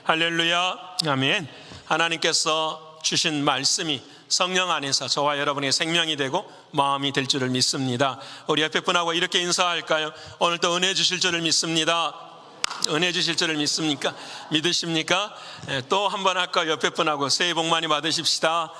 할렐루야, 아멘. 하나님께서 주신 말씀이 성령 안에서 저와 여러분의 생명이 되고 마음이 될 줄을 믿습니다. 우리 옆에 분하고 이렇게 인사할까요? 오늘도 은혜 주실 줄을 믿습니다. 은혜 주실 줄을 믿습니까? 믿으십니까? 또 한 번 할까? 옆에 분하고 새해 복 많이 받으십시다.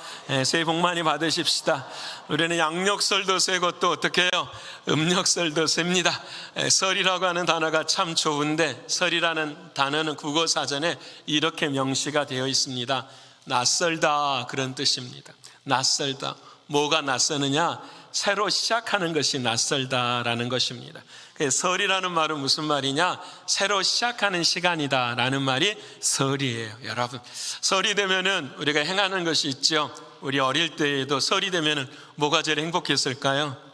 새해 복 많이 받으십시다. 우리는 양력설도 세고 또 어떻게 해요? 음력설도 셉니다. 설이라고 하는 단어가 참 좋은데, 설이라는 단어는 국어사전에 이렇게 명시가 되어 있습니다. 낯설다, 그런 뜻입니다. 낯설다. 뭐가 낯서느냐? 새로 시작하는 것이 낯설다라는 것입니다. 설이라는 말은 무슨 말이냐? 새로 시작하는 시간이다 라는 말이 설이에요. 여러분, 설이 되면은 우리가 행하는 것이 있죠. 우리 어릴 때에도 설이 되면은 뭐가 제일 행복했을까요?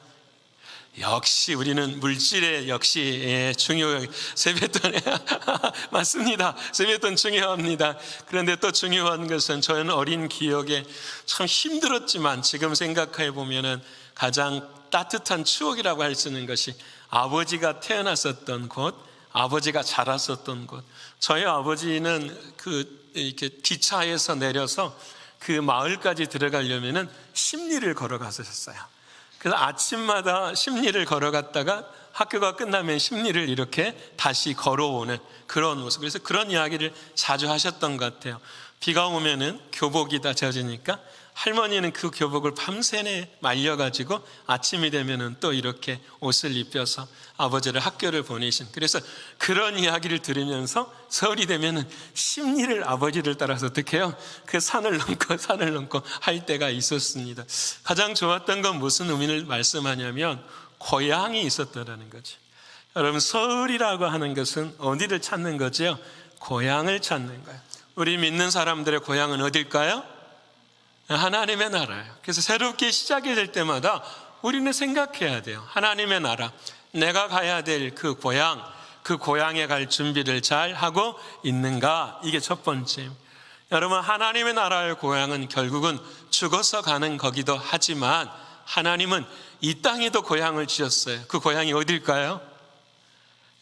역시 우리는 물질에 역시 중요해요. 세뱃돈에 맞습니다. 세뱃돈 중요합니다. 그런데 또 중요한 것은 저는 어린 기억에 참 힘들었지만 지금 생각해 보면은 가장 따뜻한 추억이라고 할 수 있는 것이 아버지가 태어났었던 곳, 아버지가 자랐었던 곳. 저희 아버지는 이렇게 기차에서 내려서 그 마을까지 들어가려면은 10리를 걸어갔었어요. 그래서 아침마다 10리를 걸어갔다가 학교가 끝나면 10리를 이렇게 다시 걸어오는 그런 모습. 그래서 그런 이야기를 자주 하셨던 것 같아요. 비가 오면은 교복이 다 젖으니까 할머니는 그 교복을 밤새내 말려가지고 아침이 되면은 또 이렇게 옷을 입혀서 아버지를 학교를 보내신. 그래서 그런 이야기를 들으면서 설이 되면은 10리를 아버지를 따라서 어떻게 해요? 그 산을 넘고 할 때가 있었습니다. 가장 좋았던 건 무슨 의미를 말씀하냐면 고향이 있었다라는 거죠. 여러분, 설이라고 하는 것은 어디를 찾는 거죠? 고향을 찾는 거예요. 우리 믿는 사람들의 고향은 어딜까요? 하나님의 나라예요. 그래서 새롭게 시작이 될 때마다 우리는 생각해야 돼요. 하나님의 나라, 내가 가야 될 그 고향, 그 고향에 갈 준비를 잘 하고 있는가? 이게 첫 번째. 여러분, 하나님의 나라의 고향은 결국은 죽어서 가는 거기도 하지만 하나님은 이 땅에도 고향을 지었어요. 그 고향이 어딜까요?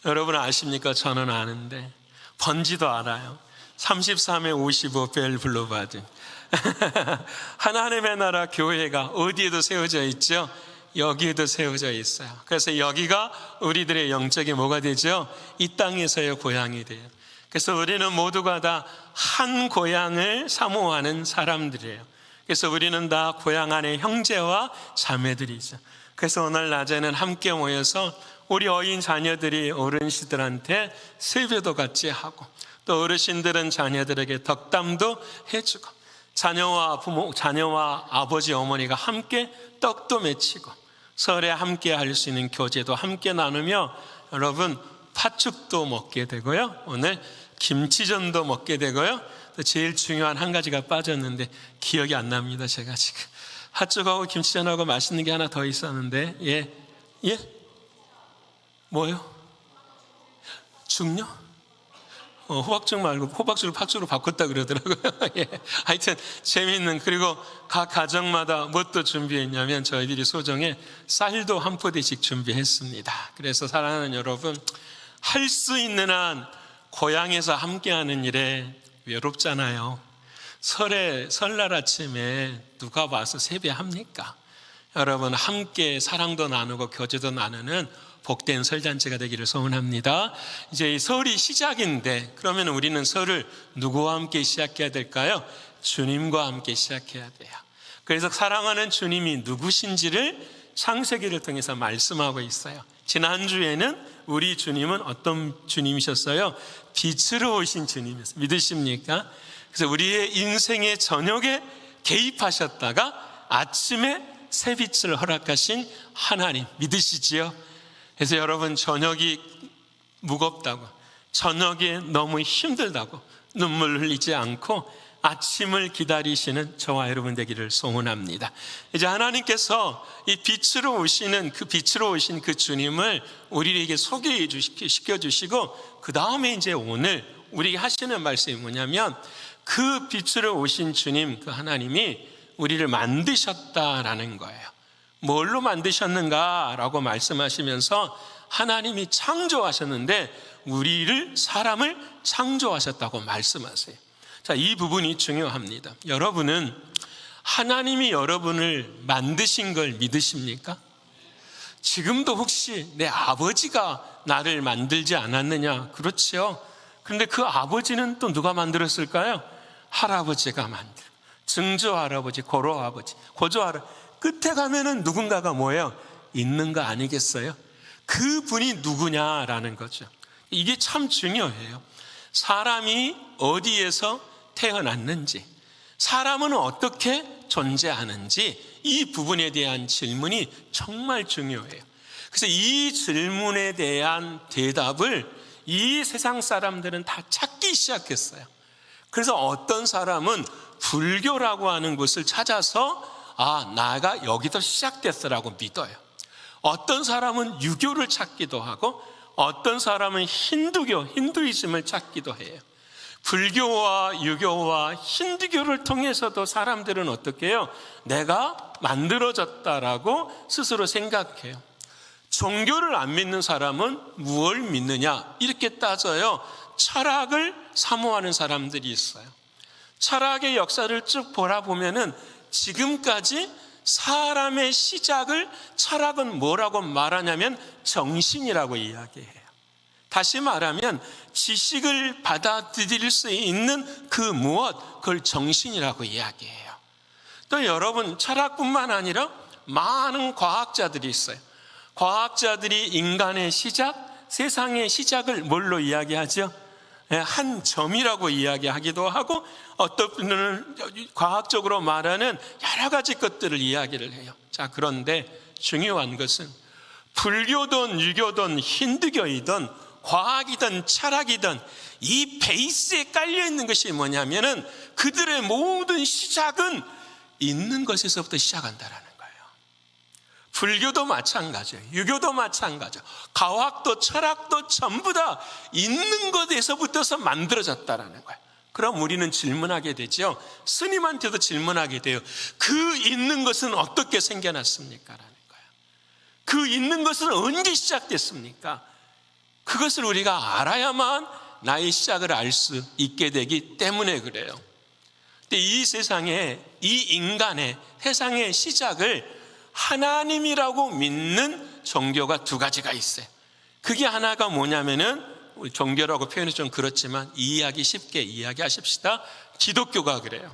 여러분 아십니까? 저는 아는데 번지도 알아요. 33회 55별 불러받은 하나님의 나라 교회가 어디에도 세워져 있죠? 여기에도 세워져 있어요. 그래서 여기가 우리들의 영적인 뭐가 되죠? 이 땅에서의 고향이 돼요. 그래서 우리는 모두가 다 한 고향을 사모하는 사람들이에요. 그래서 우리는 다 고향 안에 형제와 자매들이죠. 그래서 오늘 낮에는 함께 모여서 우리 어린 자녀들이 어른시들한테 세배도 같이 하고, 또 어르신들은 자녀들에게 덕담도 해주고, 자녀와 아버지, 어머니가 함께 떡도 맺히고, 설에 함께 할 수 있는 교제도 함께 나누며, 여러분 팥죽도 먹게 되고요, 오늘 김치전도 먹게 되고요, 또 제일 중요한 한 가지가 빠졌는데 기억이 안 납니다. 제가 지금 팥죽하고 김치전하고 맛있는 게 하나 더 있었는데, 예? 뭐요? 죽요? 호박죽 말고 호박죽을 팥죽으로 바꿨다 그러더라고요. 예. 하여튼 재미있는, 그리고 각 가정마다 뭣도 준비했냐면 저희들이 소정에 쌀도 한 포대씩 준비했습니다. 그래서 사랑하는 여러분, 할 수 있는 한 고향에서 함께하는 일에 외롭잖아요. 설날 아침에 누가 와서 세배합니까? 여러분, 함께 사랑도 나누고 교제도 나누는 복된 설잔치가 되기를 소원합니다. 이제 이 설이 시작인데, 그러면 우리는 설을 누구와 함께 시작해야 될까요? 주님과 함께 시작해야 돼요. 그래서 사랑하는 주님이 누구신지를 창세기를 통해서 말씀하고 있어요. 지난주에는 우리 주님은 어떤 주님이셨어요? 빛으로 오신 주님이었어요. 믿으십니까? 그래서 우리의 인생의 저녁에 개입하셨다가 아침에 새 빛을 허락하신 하나님, 믿으시지요? 그래서 여러분, 저녁이 무겁다고, 저녁이 너무 힘들다고 눈물 흘리지 않고 아침을 기다리시는 저와 여러분 되기를 소원합니다. 이제 하나님께서 이 빛으로 오신 그 주님을 우리에게 소개시켜 주시고, 그 다음에 이제 오늘 우리에게 하시는 말씀이 뭐냐면, 그 빛으로 오신 주님, 그 하나님이 우리를 만드셨다라는 거예요. 뭘로 만드셨는가라고 말씀하시면서 하나님이 창조하셨는데 우리를 사람을 창조하셨다고 말씀하세요. 자, 이 부분이 중요합니다. 여러분은 하나님이 여러분을 만드신 걸 믿으십니까? 지금도 혹시 내 아버지가 나를 만들지 않았느냐? 그렇죠. 그런데 그 아버지는 또 누가 만들었을까요? 할아버지가 만들고, 증조 할아버지, 고로 아버지, 고조 할아버지. 끝에 가면은 누군가가 뭐예요? 있는 거 아니겠어요? 그 분이 누구냐라는 거죠. 이게 참 중요해요. 사람이 어디에서 태어났는지, 사람은 어떻게 존재하는지, 이 부분에 대한 질문이 정말 중요해요. 그래서 이 질문에 대한 대답을 이 세상 사람들은 다 찾기 시작했어요. 그래서 어떤 사람은 불교라고 하는 곳을 찾아서 나가 여기서 시작됐어라고 믿어요. 어떤 사람은 유교를 찾기도 하고, 어떤 사람은 힌두이즘을 찾기도 해요. 불교와 유교와 힌두교를 통해서도 사람들은 어떻게 해요? 내가 만들어졌다라고 스스로 생각해요. 종교를 안 믿는 사람은 무엇을 믿느냐? 이렇게 따져요. 철학을 사모하는 사람들이 있어요. 철학의 역사를 쭉 돌아보면은 지금까지 사람의 시작을 철학은 뭐라고 말하냐면 정신이라고 이야기해요. 다시 말하면 지식을 받아들일 수 있는 그 무엇, 그걸 정신이라고 이야기해요. 또 여러분, 철학뿐만 아니라 많은 과학자들이 있어요. 과학자들이 인간의 시작, 세상의 시작을 뭘로 이야기하죠? 한 점이라고 이야기하기도 하고, 어떤 분들은 과학적으로 말하는 여러 가지 것들을 이야기를 해요. 자, 그런데 중요한 것은 불교든 유교든 힌두교이든 과학이든 철학이든 이 베이스에 깔려 있는 것이 뭐냐면은 그들의 모든 시작은 있는 것에서부터 시작한다라는 거예요. 불교도 마찬가지예요. 유교도 마찬가지예요. 과학도 철학도 전부 다 있는 것에서부터서 만들어졌다라는 거예요. 그럼 우리는 질문하게 되죠. 스님한테도 질문하게 돼요. 그 있는 것은 어떻게 생겨났습니까? 라는 거예요. 그 있는 것은 언제 시작됐습니까? 그것을 우리가 알아야만 나의 시작을 알 수 있게 되기 때문에 그래요. 근데 이 세상에, 이 인간의 세상의 시작을 하나님이라고 믿는 종교가 두 가지가 있어요. 그게 하나가 뭐냐면은, 우리 종교라고 표현이 좀 그렇지만 이해하기 쉽게 이야기하십시다. 기독교가 그래요.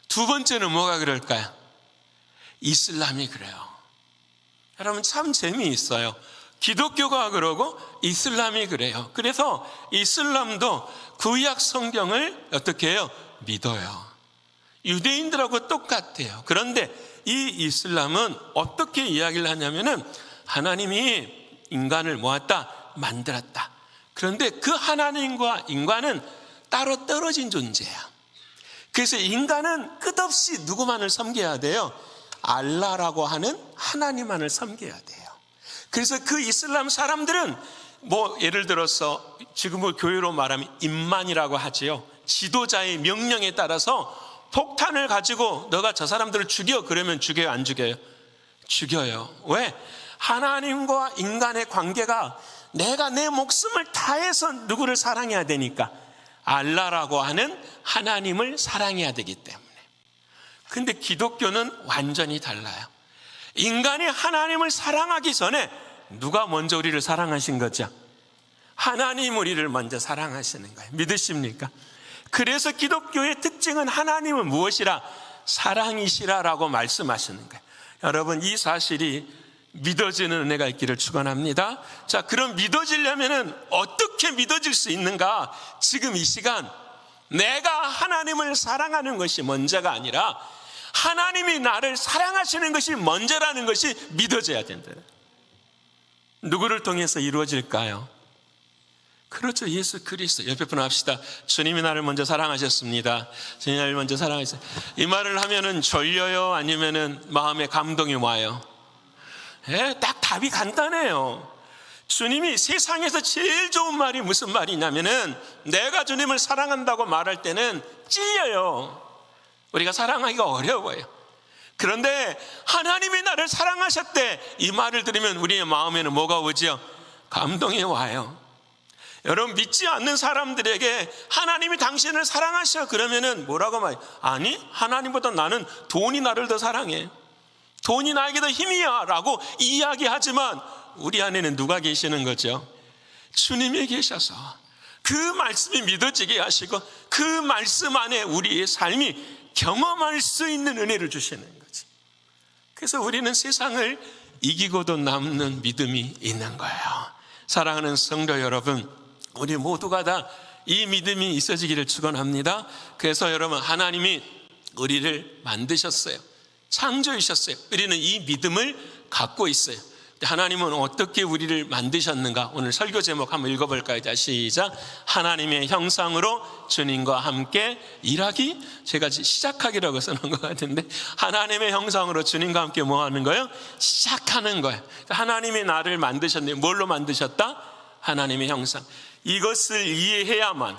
두 번째는 뭐가 그럴까요? 이슬람이 그래요. 여러분, 참 재미있어요. 기독교가 그러고 이슬람이 그래요. 그래서 이슬람도 구약 성경을 어떻게 해요? 믿어요. 유대인들하고 똑같아요. 그런데 이 이슬람은 어떻게 이야기를 하냐면은 하나님이 인간을 모았다, 만들었다. 그런데 그 하나님과 인간은 따로 떨어진 존재야. 그래서 인간은 끝없이 누구만을 섬겨야 돼요? 알라라고 하는 하나님만을 섬겨야 돼요. 그래서 그 이슬람 사람들은 예를 들어서 지금 교회로 말하면 임만이라고 하지요. 지도자의 명령에 따라서 폭탄을 가지고 너가 저 사람들을 죽여, 그러면 죽여요, 안 죽여요? 죽여요. 왜? 하나님과 인간의 관계가 내가 내 목숨을 다해서 누구를 사랑해야 되니까, 알라라고 하는 하나님을 사랑해야 되기 때문에. 근데 기독교는 완전히 달라요. 인간이 하나님을 사랑하기 전에 누가 먼저 우리를 사랑하신 거죠? 하나님 우리를 먼저 사랑하시는 거예요. 믿으십니까? 그래서 기독교의 특징은 하나님은 무엇이라? 사랑이시라라고 말씀하시는 거예요. 여러분, 이 사실이 믿어지는 은혜가 있기를 축원합니다. 자, 그럼 믿어지려면은 어떻게 믿어질 수 있는가? 지금 이 시간 내가 하나님을 사랑하는 것이 먼저가 아니라 하나님이 나를 사랑하시는 것이 먼저라는 것이 믿어져야 된다. 누구를 통해서 이루어질까요? 그렇죠. 예수 그리스도. 옆에 분 합시다. 주님이 나를 먼저 사랑하셨습니다. 주님이 나를 먼저 사랑하셨어요. 이 말을 하면은 졸려요? 아니면은 마음에 감동이 와요? 딱 답이 간단해요. 주님이 세상에서 제일 좋은 말이 무슨 말이냐면은 내가 주님을 사랑한다고 말할 때는 찔려요. 우리가 사랑하기가 어려워요. 그런데 하나님이 나를 사랑하셨대, 이 말을 들으면 우리의 마음에는 뭐가 오죠? 감동이 와요. 여러분, 믿지 않는 사람들에게 하나님이 당신을 사랑하셔 그러면은 뭐라고 말해요? 아니, 하나님보다 나는 돈이 나를 더 사랑해, 돈이 나에게 더 힘이야 라고 이야기하지만 우리 안에는 누가 계시는 거죠? 주님이 계셔서 그 말씀이 믿어지게 하시고 그 말씀 안에 우리의 삶이 경험할 수 있는 은혜를 주시는 거죠. 그래서 우리는 세상을 이기고도 남는 믿음이 있는 거예요. 사랑하는 성도 여러분, 우리 모두가 다 이 믿음이 있어지기를 축원합니다. 그래서 여러분, 하나님이 우리를 만드셨어요. 창조하셨어요. 우리는 이 믿음을 갖고 있어요. 하나님은 어떻게 우리를 만드셨는가? 오늘 설교 제목 한번 읽어볼까요? 자, 시작. 하나님의 형상으로 주님과 함께 일하기. 제가 시작하기라고 써놓은 것 같은데, 하나님의 형상으로 주님과 함께 뭐 하는 거예요? 시작하는 거예요. 하나님이 나를 만드셨는데 뭘로 만드셨다? 하나님의 형상. 이것을 이해해야만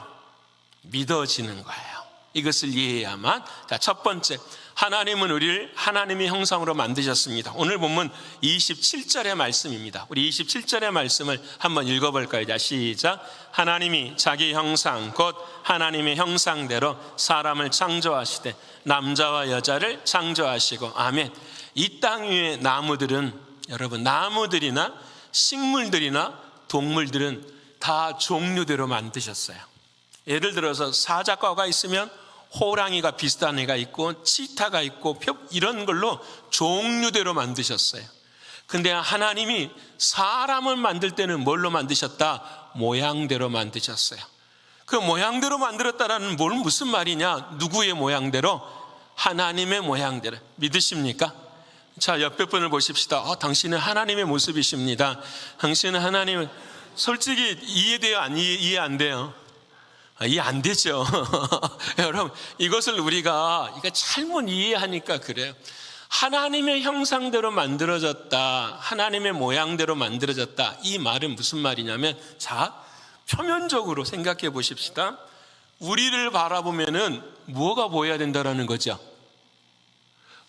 믿어지는 거예요. 이것을 이해해야만. 자, 첫 번째, 하나님은 우리를 하나님의 형상으로 만드셨습니다. 오늘 본문 27절의 말씀입니다. 우리 27절의 말씀을 한번 읽어볼까요? 자, 시작. 하나님이 자기 형상 곧 하나님의 형상대로 사람을 창조하시되 남자와 여자를 창조하시고. 아멘. 이 땅 위의 나무들은, 여러분, 나무들이나 식물들이나 동물들은 다 종류대로 만드셨어요. 예를 들어서 사자과가 있으면 호랑이가 비슷한 애가 있고 치타가 있고 이런 걸로 종류대로 만드셨어요. 근데 하나님이 사람을 만들 때는 뭘로 만드셨다? 모양대로 만드셨어요. 그 모양대로 만들었다라는 뭘 무슨 말이냐? 누구의 모양대로? 하나님의 모양대로. 믿으십니까? 자, 옆에 분을 보십시다. 당신은 하나님의 모습이십니다. 당신은 하나님의, 솔직히 이해돼요? 이해 안 돼요? 이해 안 되죠. 여러분, 이것을 우리가 잘못 이해하니까 그래요. 하나님의 형상대로 만들어졌다, 하나님의 모양대로 만들어졌다, 이 말은 무슨 말이냐면, 자, 표면적으로 생각해 보십시다. 우리를 바라보면은 뭐가 보여야 된다라는 거죠?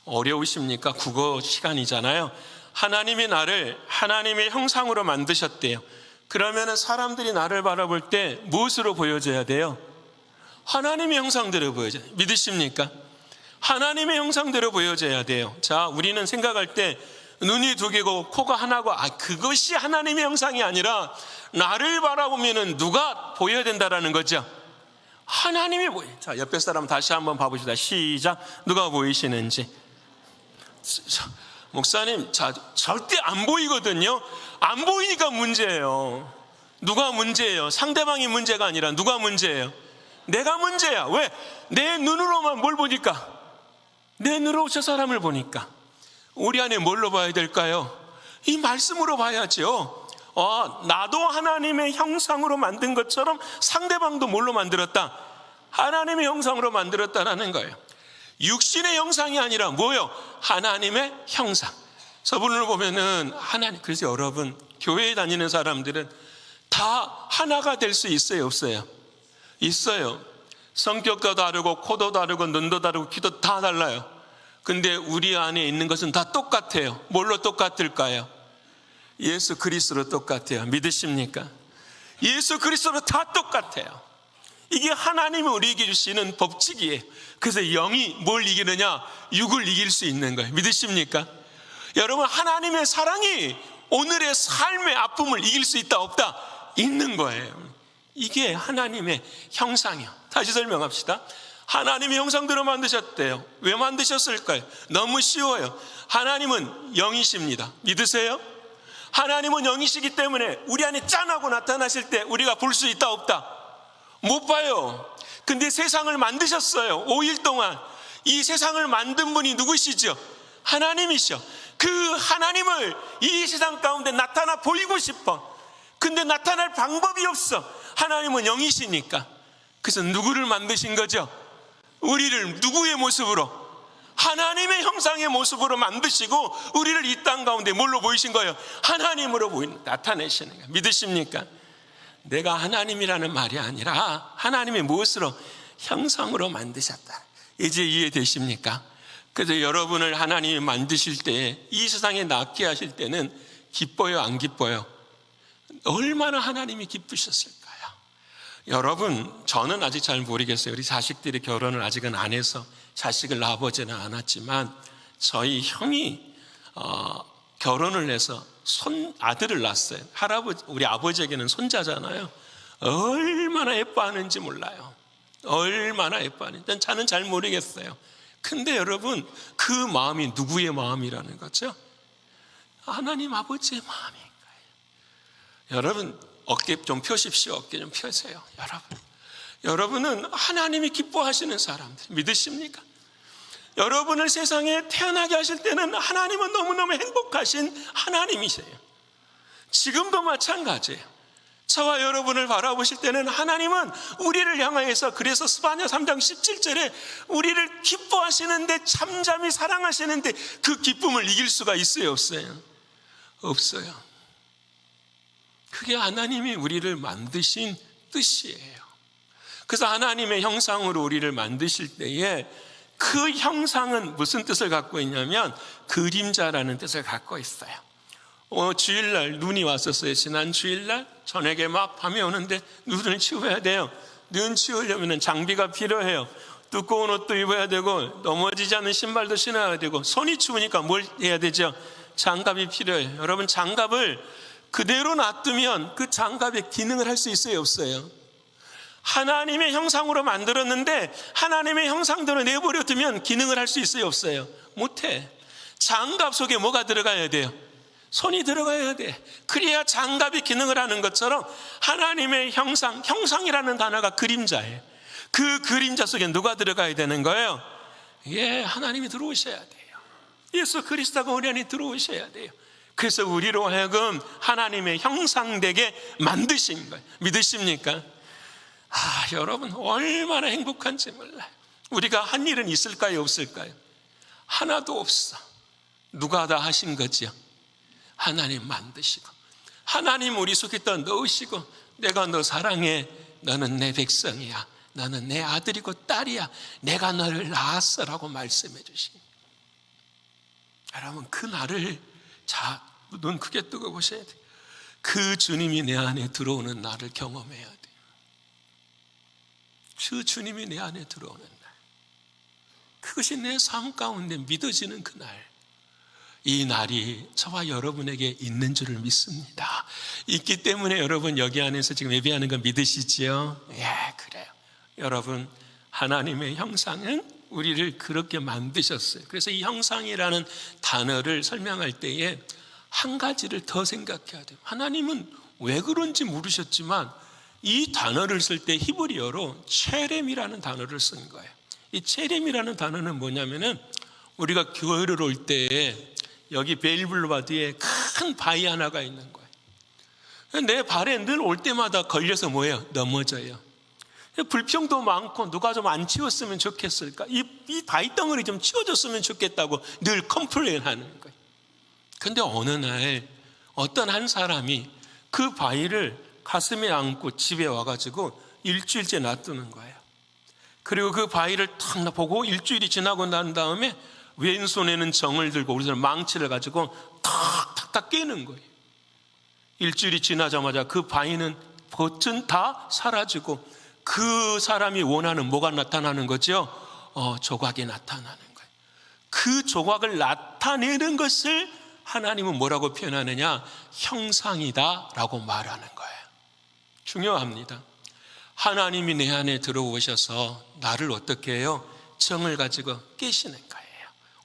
어려우십니까? 국어 시간이잖아요. 하나님이 나를 하나님의 형상으로 만드셨대요. 그러면 사람들이 나를 바라볼 때 무엇으로 보여져야 돼요? 하나님의 형상대로 보여져요. 믿으십니까? 하나님의 형상대로 보여져야 돼요. 자, 우리는 생각할 때 눈이 두 개고 코가 하나고, 그것이 하나님의 형상이 아니라 나를 바라보면 누가 보여야 된다라는 거죠? 하나님이 보여. 자, 옆에 사람 다시 한번 봐봅시다. 시작. 누가 보이시는지. 목사님, 자, 절대 안 보이거든요. 안 보이니까 문제예요. 누가 문제예요? 상대방이 문제가 아니라 누가 문제예요? 내가 문제야. 왜? 내 눈으로만 뭘 보니까? 내 눈으로 저 사람을 보니까. 우리 안에 뭘로 봐야 될까요? 이 말씀으로 봐야죠. 나도 하나님의 형상으로 만든 것처럼 상대방도 뭘로 만들었다? 하나님의 형상으로 만들었다라는 거예요. 육신의 형상이 아니라 뭐요? 하나님의 형상. 저분을 보면은 하나님. 그래서 여러분, 교회에 다니는 사람들은 다 하나가 될 수 있어요, 없어요? 있어요. 성격도 다르고 코도 다르고 눈도 다르고 귀도 다 달라요. 근데 우리 안에 있는 것은 다 똑같아요. 뭘로 똑같을까요? 예수 그리스도로 똑같아요. 믿으십니까? 예수 그리스도로 다 똑같아요. 이게 하나님이 우리에게 주시는 법칙이에요. 그래서 영이 뭘 이기느냐? 육을 이길 수 있는 거예요. 믿으십니까? 여러분, 하나님의 사랑이 오늘의 삶의 아픔을 이길 수 있다 없다? 있는 거예요. 이게 하나님의 형상이요. 다시 설명합시다. 하나님의 형상대로 만드셨대요. 왜 만드셨을까요? 너무 쉬워요. 하나님은 영이십니다. 믿으세요? 하나님은 영이시기 때문에 우리 안에 짠하고 나타나실 때 우리가 볼 수 있다 없다? 못 봐요. 근데 세상을 만드셨어요. 5일 동안. 이 세상을 만든 분이 누구시죠? 하나님이셔. 그 하나님을 이 세상 가운데 나타나 보이고 싶어. 근데 나타날 방법이 없어. 하나님은 영이시니까. 그래서 누구를 만드신 거죠? 우리를 누구의 모습으로? 하나님의 형상의 모습으로 만드시고 우리를 이 땅 가운데 뭘로 보이신 거예요? 하나님으로 나타내시는 거예요. 믿으십니까? 내가 하나님이라는 말이 아니라 하나님의 무엇으로? 형상으로 만드셨다. 이제 이해되십니까? 그래서 여러분을 하나님이 만드실 때, 이 세상에 낳게 하실 때는 기뻐요, 안 기뻐요? 얼마나 하나님이 기쁘셨을까요? 여러분, 저는 아직 잘 모르겠어요. 우리 자식들이 결혼을 아직은 안 해서 자식을 낳아보지는 않았지만 저희 형이 결혼을 해서 아들을 낳았어요. 우리 아버지에게는 손자잖아요. 얼마나 예뻐하는지 몰라요. 얼마나 예뻐하는지 저는 잘 모르겠어요. 근데 여러분, 그 마음이 누구의 마음이라는 거죠? 하나님 아버지의 마음인 거예요. 여러분, 어깨 좀 펴십시오. 어깨 좀 펴세요. 여러분은 하나님이 기뻐하시는 사람들 믿으십니까? 여러분을 세상에 태어나게 하실 때는 하나님은 너무너무 행복하신 하나님이세요. 지금도 마찬가지예요. 저와 여러분을 바라보실 때는 하나님은 우리를 향하여서, 그래서 스바냐 3장 17절에 우리를 기뻐하시는데, 잠잠히 사랑하시는데 그 기쁨을 이길 수가 있어요, 없어요? 없어요. 그게 하나님이 우리를 만드신 뜻이에요. 그래서 하나님의 형상으로 우리를 만드실 때에 그 형상은 무슨 뜻을 갖고 있냐면 그림자라는 뜻을 갖고 있어요. 주일날 눈이 왔었어요. 지난 주일날 저녁에 막 밤이 오는데 눈을 치워야 돼요. 눈 치우려면 장비가 필요해요. 두꺼운 옷도 입어야 되고 넘어지지 않는 신발도 신어야 되고, 손이 추우니까 뭘 해야 되죠? 장갑이 필요해요. 여러분, 장갑을 그대로 놔두면 그 장갑의 기능을 할 수 있어요, 없어요? 하나님의 형상으로 만들었는데 하나님의 형상대로 내버려 두면 기능을 할 수 있어요, 없어요? 못해. 장갑 속에 뭐가 들어가야 돼요? 손이 들어가야 돼. 그래야 장갑이 기능을 하는 것처럼 하나님의 형상이라는 단어가 그림자예요. 그 그림자 속에 누가 들어가야 되는 거예요? 하나님이 들어오셔야 돼요. 예수 그리스도가 우리 안에 들어오셔야 돼요. 그래서 우리로 하여금 하나님의 형상되게 만드신 거예요. 믿으십니까? 여러분, 얼마나 행복한지 몰라요. 우리가 한 일은 있을까요, 없을까요? 하나도 없어. 누가 다 하신 거지요? 하나님 만드시고, 하나님 우리 속에 또 넣으시고, 내가 너 사랑해, 너는 내 백성이야, 너는 내 아들이고 딸이야, 내가 너를 낳았어라고 말씀해 주십니다. 여러분, 그 날을 눈 크게 뜨고 보셔야 돼요. 그 주님이 내 안에 들어오는 날을 경험해야 돼요. 그 주님이 내 안에 들어오는 날, 그것이 내 삶 가운데 믿어지는 그 날, 이 날이 저와 여러분에게 있는 줄을 믿습니다. 있기 때문에 여러분 여기 안에서 지금 예배하는 거 믿으시지요? 그래요. 여러분, 하나님의 형상은 우리를 그렇게 만드셨어요. 그래서 이 형상이라는 단어를 설명할 때에 한 가지를 더 생각해야 돼요. 하나님은 왜 그런지 모르셨지만 이 단어를 쓸 때 히브리어로 체렘이라는 단어를 쓴 거예요. 이 체렘이라는 단어는 뭐냐면은, 우리가 교회를 올 때에 여기 베일블루바드에 큰 바위 하나가 있는 거예요. 내 발에 늘 올 때마다 걸려서 뭐예요? 넘어져요. 불평도 많고 누가 좀 안 치웠으면 좋겠을까? 이 바위 덩어리 좀 치워줬으면 좋겠다고 늘 컴플레인 하는 거예요. 근데 어느 날 어떤 한 사람이 그 바위를 가슴에 안고 집에 와가지고 일주일째 놔두는 거예요. 그리고 그 바위를 탁 보고 일주일이 지나고 난 다음에 왼손에는 정을 들고 오른손에 망치를 가지고 탁탁탁 깨는 거예요. 일주일이 지나자마자 그 바위는 버튼 다 사라지고 그 사람이 원하는 뭐가 나타나는 거죠? 조각이 나타나는 거예요. 그 조각을 나타내는 것을 하나님은 뭐라고 표현하느냐? 형상이다 라고 말하는 거예요. 중요합니다. 하나님이 내 안에 들어오셔서 나를 어떻게 해요? 정을 가지고 깨시는 거예요.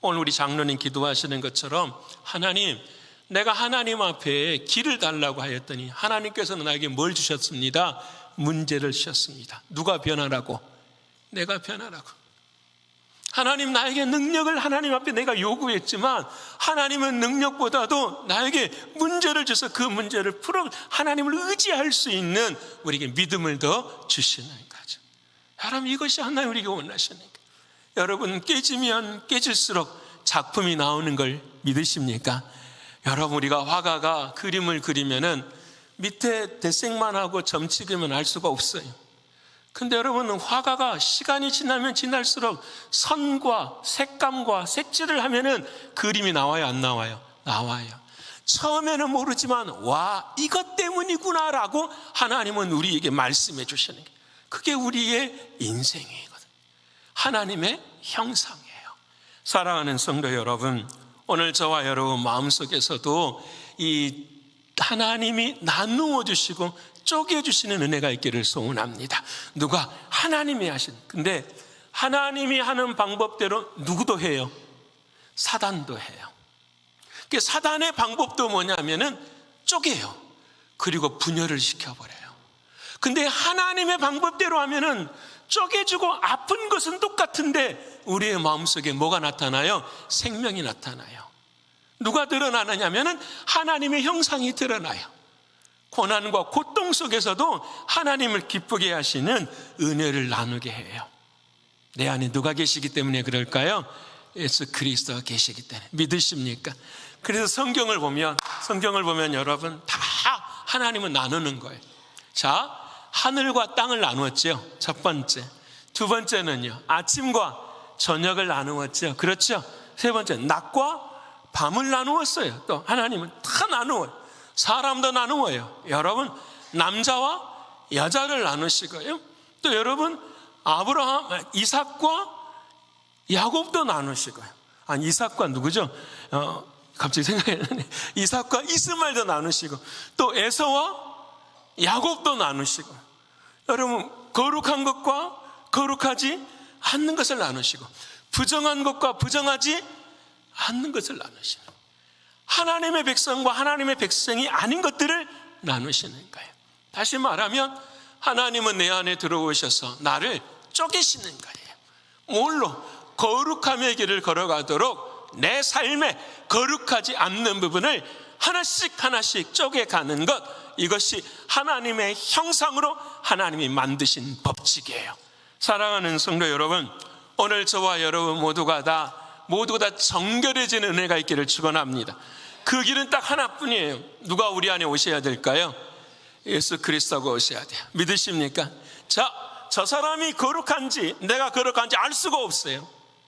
오늘 우리 장로님 기도하시는 것처럼, 하나님, 내가 하나님 앞에 길을 달라고 하였더니 하나님께서는 나에게 뭘 주셨습니다? 문제를 주셨습니다. 누가 변하라고? 내가 변하라고. 하나님, 나에게 능력을 하나님 앞에 내가 요구했지만 하나님은 능력보다도 나에게 문제를 줘서 그 문제를 풀어 하나님을 의지할 수 있는 우리에게 믿음을 더 주시는 거죠. 여러분, 이것이 하나님 우리에게 원하시는 거예요. 여러분, 깨지면 깨질수록 작품이 나오는 걸 믿으십니까? 여러분, 우리가 화가가 그림을 그리면은 밑에 대생만 하고 점 찍으면 알 수가 없어요. 근데 여러분, 화가가 시간이 지나면 지날수록 선과 색감과 색칠을 하면은 그림이 나와요, 안 나와요? 나와요. 처음에는 모르지만 와, 이것 때문이구나라고 하나님은 우리에게 말씀해 주시는 게, 그게 우리의 인생이거든. 하나님의 형상이에요. 사랑하는 성도 여러분, 오늘 저와 여러분 마음속에서도 이 하나님이 나누어 주시고 쪼개 주시는 은혜가 있기를 소원합니다. 누가? 하나님이 하신. 근데 하나님이 하는 방법대로 누구도 해요? 사단도 해요. 그 사단의 방법도 뭐냐면은 쪼개요. 그리고 분열을 시켜버려요. 근데 하나님의 방법대로 하면은 쪼개주고 아픈 것은 똑같은데 우리의 마음속에 뭐가 나타나요? 생명이 나타나요. 누가 드러나느냐면은 하나님의 형상이 드러나요. 고난과 고통 속에서도 하나님을 기쁘게 하시는 은혜를 나누게 해요. 내 안에 누가 계시기 때문에 그럴까요? 예수 그리스도가 계시기 때문에. 믿으십니까? 그래서 성경을 보면 여러분 다 하나님은 나누는 거예요. 자, 하늘과 땅을 나누었죠. 첫 번째. 두 번째는요, 아침과 저녁을 나누었죠. 그렇죠. 세 번째, 낮과 밤을 나누었어요. 또 하나님은 다 나누어요. 사람도 나누어요. 여러분, 남자와 여자를 나누시고요. 또 여러분, 아브라함, 이삭과 야곱도 나누시고요. 아니, 이삭과 누구죠? 갑자기 생각이 나네. 이삭과 이스마엘도 나누시고, 또 에서와 야곱도 나누시고, 여러분, 거룩한 것과 거룩하지 않는 것을 나누시고, 부정한 것과 부정하지 않는 것을 나누시는, 하나님의 백성과 하나님의 백성이 아닌 것들을 나누시는 거예요. 다시 말하면 하나님은 내 안에 들어오셔서 나를 쪼개시는 거예요. 뭘로? 거룩함의 길을 걸어가도록 내 삶에 거룩하지 않는 부분을 하나씩 쪼개가는 것, 이것이 하나님의 형상으로 하나님이 만드신 법칙이에요. 사랑하는 성도 여러분, 오늘 저와 여러분 모두가 다 정결해지는 은혜가 있기를 축원합니다. 그 길은 딱 하나뿐이에요. 누가 우리 안에 오셔야 될까요? 예수 그리스도가 오셔야 돼요. 믿으십니까? 자, 저 사람이 거룩한지 내가 거룩한지 알 수가 없어요.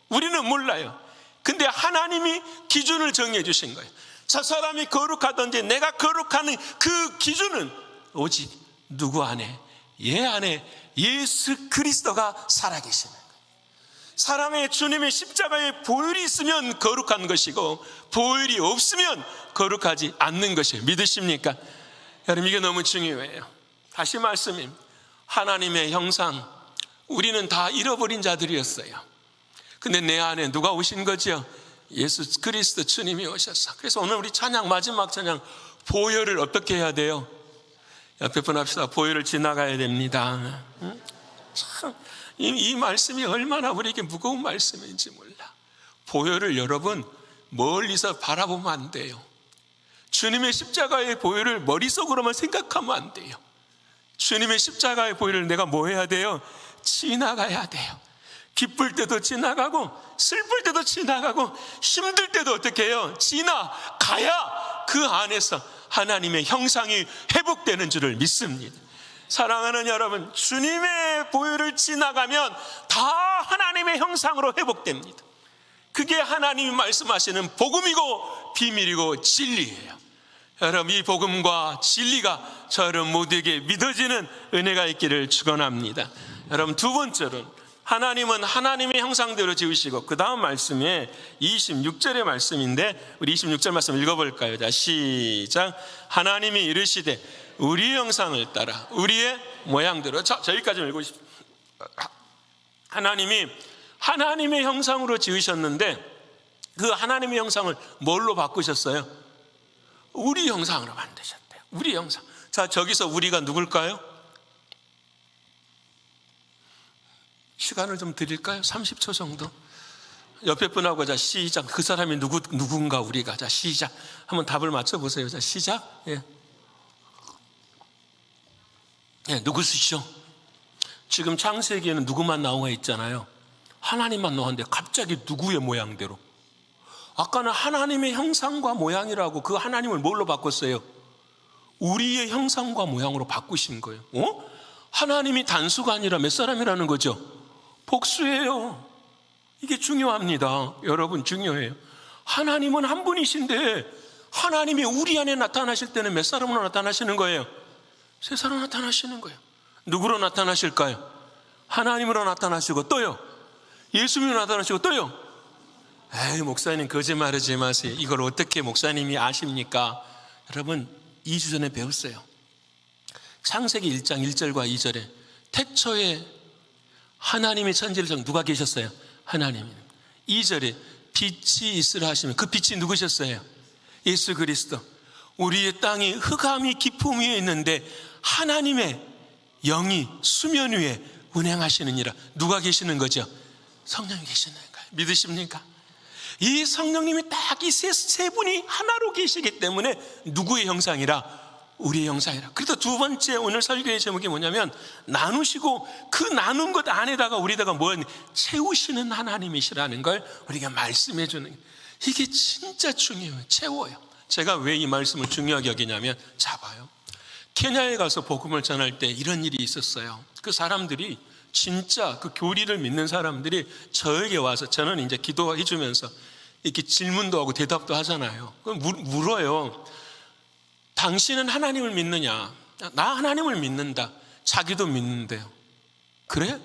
우리는 몰라요. 근데 하나님이 기준을 정해 주신 거예요. 저 사람이 거룩하든지 내가 거룩하는 그 기준은 오직 누구 안에? 얘 안에 예수 그리스도가 살아계시는 거예요. 사람의 주님의 십자가에 보혈이 있으면 거룩한 것이고 보혈이 없으면 거룩하지 않는 것이에요. 믿으십니까? 여러분, 이게 너무 중요해요. 다시 말씀입니다. 하나님의 형상, 우리는 다 잃어버린 자들이었어요. 근데 내 안에 누가 오신 거죠? 예수 그리스도 주님이 오셨어. 그래서 오늘 우리 찬양, 마지막 찬양, 보혈을 어떻게 해야 돼요? 옆에 분 합시다. 보혈을 지나가야 됩니다. 참, 이 말씀이 얼마나 우리에게 무거운 말씀인지 몰라. 보혈을 여러분 멀리서 바라보면 안 돼요. 주님의 십자가의 보혈을 머릿속으로만 생각하면 안 돼요. 주님의 십자가의 보혈을 내가 뭐 해야 돼요? 지나가야 돼요. 기쁠 때도 지나가고 슬플 때도 지나가고 힘들 때도 어떻게 해요? 지나가야 그 안에서 하나님의 형상이 회복되는 줄을 믿습니다. 사랑하는 여러분, 주님의 보혈을 지나가면 다 하나님의 형상으로 회복됩니다. 그게 하나님이 말씀하시는 복음이고 비밀이고 진리예요. 여러분, 이 복음과 진리가 저 여러분 모두에게 믿어지는 은혜가 있기를 축원합니다. 여러분, 두 번째로는 하나님은 하나님의 형상대로 지으시고, 그 다음 말씀에 26절의 말씀인데 우리 26절 말씀 읽어볼까요? 자, 시작. 하나님이 이르시되 우리의 형상을 따라 우리의 모양대로. 자, 저기까지 읽고 싶습니다. 하나님이 하나님의 형상으로 지으셨는데 그 하나님의 형상을 뭘로 바꾸셨어요? 우리 형상으로 만드셨대요. 우리 형상. 자, 저기서 우리가 누굴까요? 시간을 좀 드릴까요? 30초 정도. 옆에 분하고 자, 시작. 그 사람이 누군가 우리가. 자, 시작. 한번 답을 맞춰보세요. 자, 시작. 예. 예, 누구시죠? 지금 창세기에는 누구만 나와 있잖아요. 하나님만 나왔는데 갑자기 누구의 모양대로? 아까는 하나님의 형상과 모양이라고 그 하나님을 뭘로 바꿨어요? 우리의 형상과 모양으로 바꾸신 거예요. 하나님이 단수가 아니라 몇 사람이라는 거죠? 복수예요. 이게 중요합니다. 여러분, 중요해요. 하나님은 한 분이신데 하나님이 우리 안에 나타나실 때는 몇 사람으로 나타나시는 거예요? 세 사람 나타나시는 거예요. 누구로 나타나실까요? 하나님으로 나타나시고 또요? 예수님으로 나타나시고 또요? 에이, 목사님 거짓말하지 마세요. 이걸 어떻게 목사님이 아십니까? 여러분 2주 전에 배웠어요. 창세기 1장 1절과 2절에 태초에 하나님의 천지를 누가 계셨어요? 하나님이. 2절에 빛이 있으라 하시면 그 빛이 누구셨어요? 예수 그리스도. 우리의 땅이 흑암이 깊음 위에 있는데 하나님의 영이 수면 위에 운행하시느니라. 누가 계시는 거죠? 성령이 계시는 거예요. 믿으십니까? 이 성령님이 딱 이 세 분이 하나로 계시기 때문에 누구의 형상이라? 우리의 형상이라. 그래서 두 번째 오늘 설교의 제목이 뭐냐면 나누시고 그 나눈 것 안에다가 우리다가 뭘 채우시는 하나님이시라는 걸 우리가 말씀해 주는, 이게 진짜 중요해요. 채워요. 제가 왜 이 말씀을 중요하게 여기냐면, 잡아요. 케냐에 가서 복음을 전할 때 이런 일이 있었어요. 그 사람들이 진짜 그 교리를 믿는 사람들이 저에게 와서, 저는 이제 기도해 주면서 이렇게 질문도 하고 대답도 하잖아요. 물어요. 당신은 하나님을 믿느냐? 나 하나님을 믿는다. 자기도 믿는데요. 그래?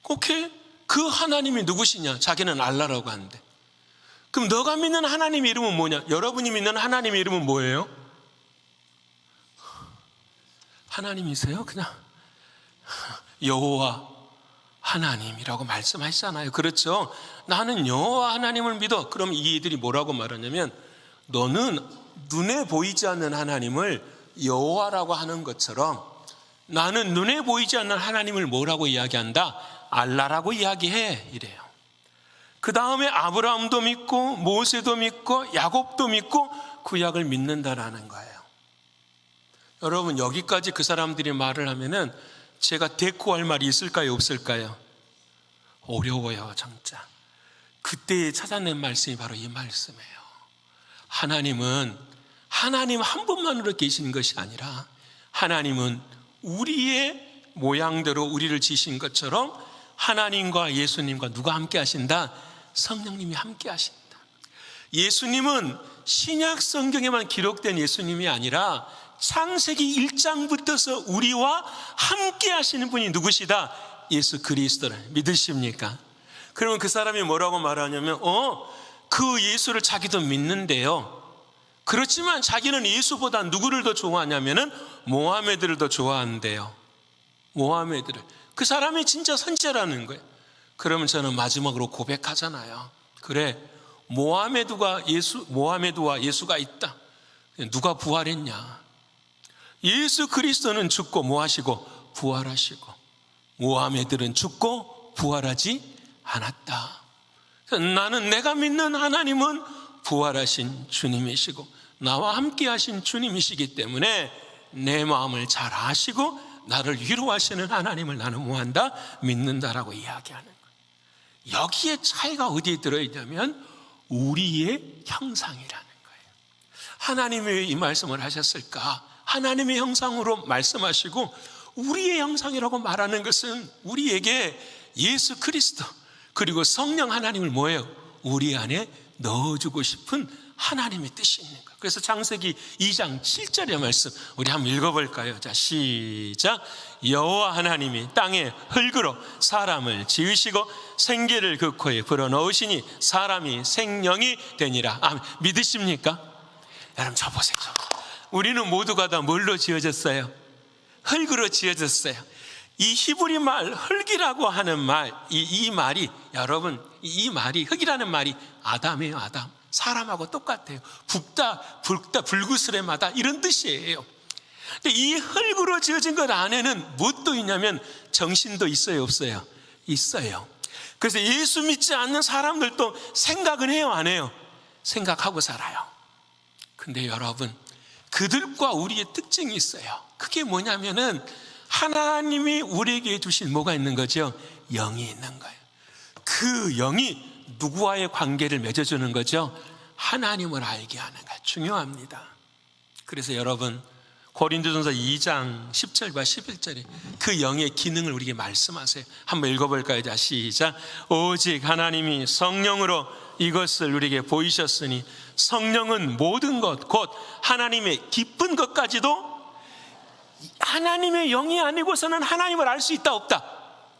오케이. 그 하나님이 누구시냐? 자기는 알라라고 하는데. 그럼 너가 믿는 하나님의 이름은 뭐냐? 여러분이 믿는 하나님의 이름은 뭐예요? 하나님이세요? 그냥 여호와 하나님이라고 말씀하시잖아요. 그렇죠? 나는 여호와 하나님을 믿어. 그럼 이들이 뭐라고 말하냐면, 너는 눈에 보이지 않는 하나님을 여호와라고 하는 것처럼 나는 눈에 보이지 않는 하나님을 뭐라고 이야기한다? 알라라고 이야기해. 이래요. 그 다음에 아브라함도 믿고 모세도 믿고 야곱도 믿고 구약을 믿는다라는 거예요. 여러분, 여기까지 그 사람들이 말을 하면은 제가 대꾸할 말이 있을까요? 없을까요? 어려워요, 진짜. 그때 찾아낸 말씀이 바로 이 말씀이에요. 하나님은 하나님 한 분만으로 계시는 것이 아니라 하나님은 우리의 모양대로 우리를 지신 것처럼 하나님과 예수님과 누가 함께 하신다? 성령님이 함께 하신다. 예수님은 신약 성경에만 기록된 예수님이 아니라 창세기 1장부터서 우리와 함께 하시는 분이 누구시다? 예수 그리스도를 믿으십니까? 그러면 그 사람이 뭐라고 말하냐면 그 예수를 자기도 믿는데요, 그렇지만 자기는 예수보다 누구를 더 좋아하냐면은 모하메드를 더 좋아한대요. 모하메드를. 그 사람이 진짜 선지자라는 거예요. 그러면 저는 마지막으로 고백하잖아요. 그래, 모하메드와 예수가 있다. 누가 부활했냐? 예수 그리스도는 죽고 뭐 하시고? 부활하시고. 모하메드는 죽고 부활하지 않았다. 나는 내가 믿는 하나님은 부활하신 주님이시고 나와 함께 하신 주님이시기 때문에 내 마음을 잘 아시고 나를 위로하시는 하나님을 나는 뭐한다? 믿는다라고 이야기하는 거예요. 여기에 차이가 어디에 들어있냐면 우리의 형상이라는 거예요. 하나님이 왜 이 말씀을 하셨을까? 하나님의 형상으로 말씀하시고 우리의 형상이라고 말하는 것은 우리에게 예수 그리스도 그리고 성령 하나님을 뭐예요? 우리 안에 넣어주고 싶은 하나님의 뜻이 있는 거예요. 그래서 창세기 2장 7절의 말씀 우리 한번 읽어볼까요? 자, 시작. 여호와 하나님이 땅에 흙으로 사람을 지으시고 생기를 그 코에 불어넣으시니 사람이 생명이 되니라. 믿으십니까? 여러분, 저 보세요. 우리는 모두가 다 뭘로 지어졌어요? 흙으로 지어졌어요. 이 히브리 말 흙이라고 하는 말, 이 말이, 여러분, 이 말이, 흙이라는 말이 아담이에요. 아담. 사람하고 똑같아요. 붓다, 불구스레마다 이런 뜻이에요. 근데 이 흙으로 지어진 것 안에는 무엇도 있냐면 정신도 있어요, 없어요? 있어요. 그래서 예수 믿지 않는 사람들도 생각은 해요, 안 해요? 생각하고 살아요. 근데 여러분, 그들과 우리의 특징이 있어요. 그게 뭐냐면은 하나님이 우리에게 주신 뭐가 있는 거죠? 영이 있는 거예요. 그 영이 누구와의 관계를 맺어주는 거죠? 하나님을 알게 하는 거예요. 중요합니다. 그래서 여러분, 고린도전서 2장 10절과 11절에 그 영의 기능을 우리에게 말씀하세요. 한번 읽어볼까요? 자, 시작. 오직 하나님이 성령으로 이것을 우리에게 보이셨으니 성령은 모든 것, 곧 하나님의 깊은 것까지도 하나님의 영이 아니고서는 하나님을 알 수 있다 없다?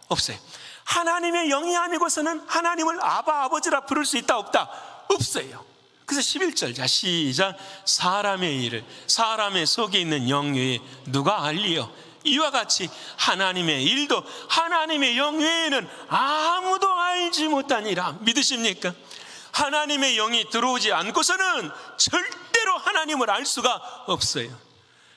없어요. 하나님의 영이 아니고서는 하나님을 아바 아버지라 부를 수 있다 없다? 없어요. 그래서 11절, 자 시작. 사람의 일을 사람의 속에 있는 영 외에 누가 알리요? 이와 같이 하나님의 일도 하나님의 영 외에는 아무도 알지 못하니라. 믿으십니까? 하나님의 영이 들어오지 않고서는 절대로 하나님을 알 수가 없어요.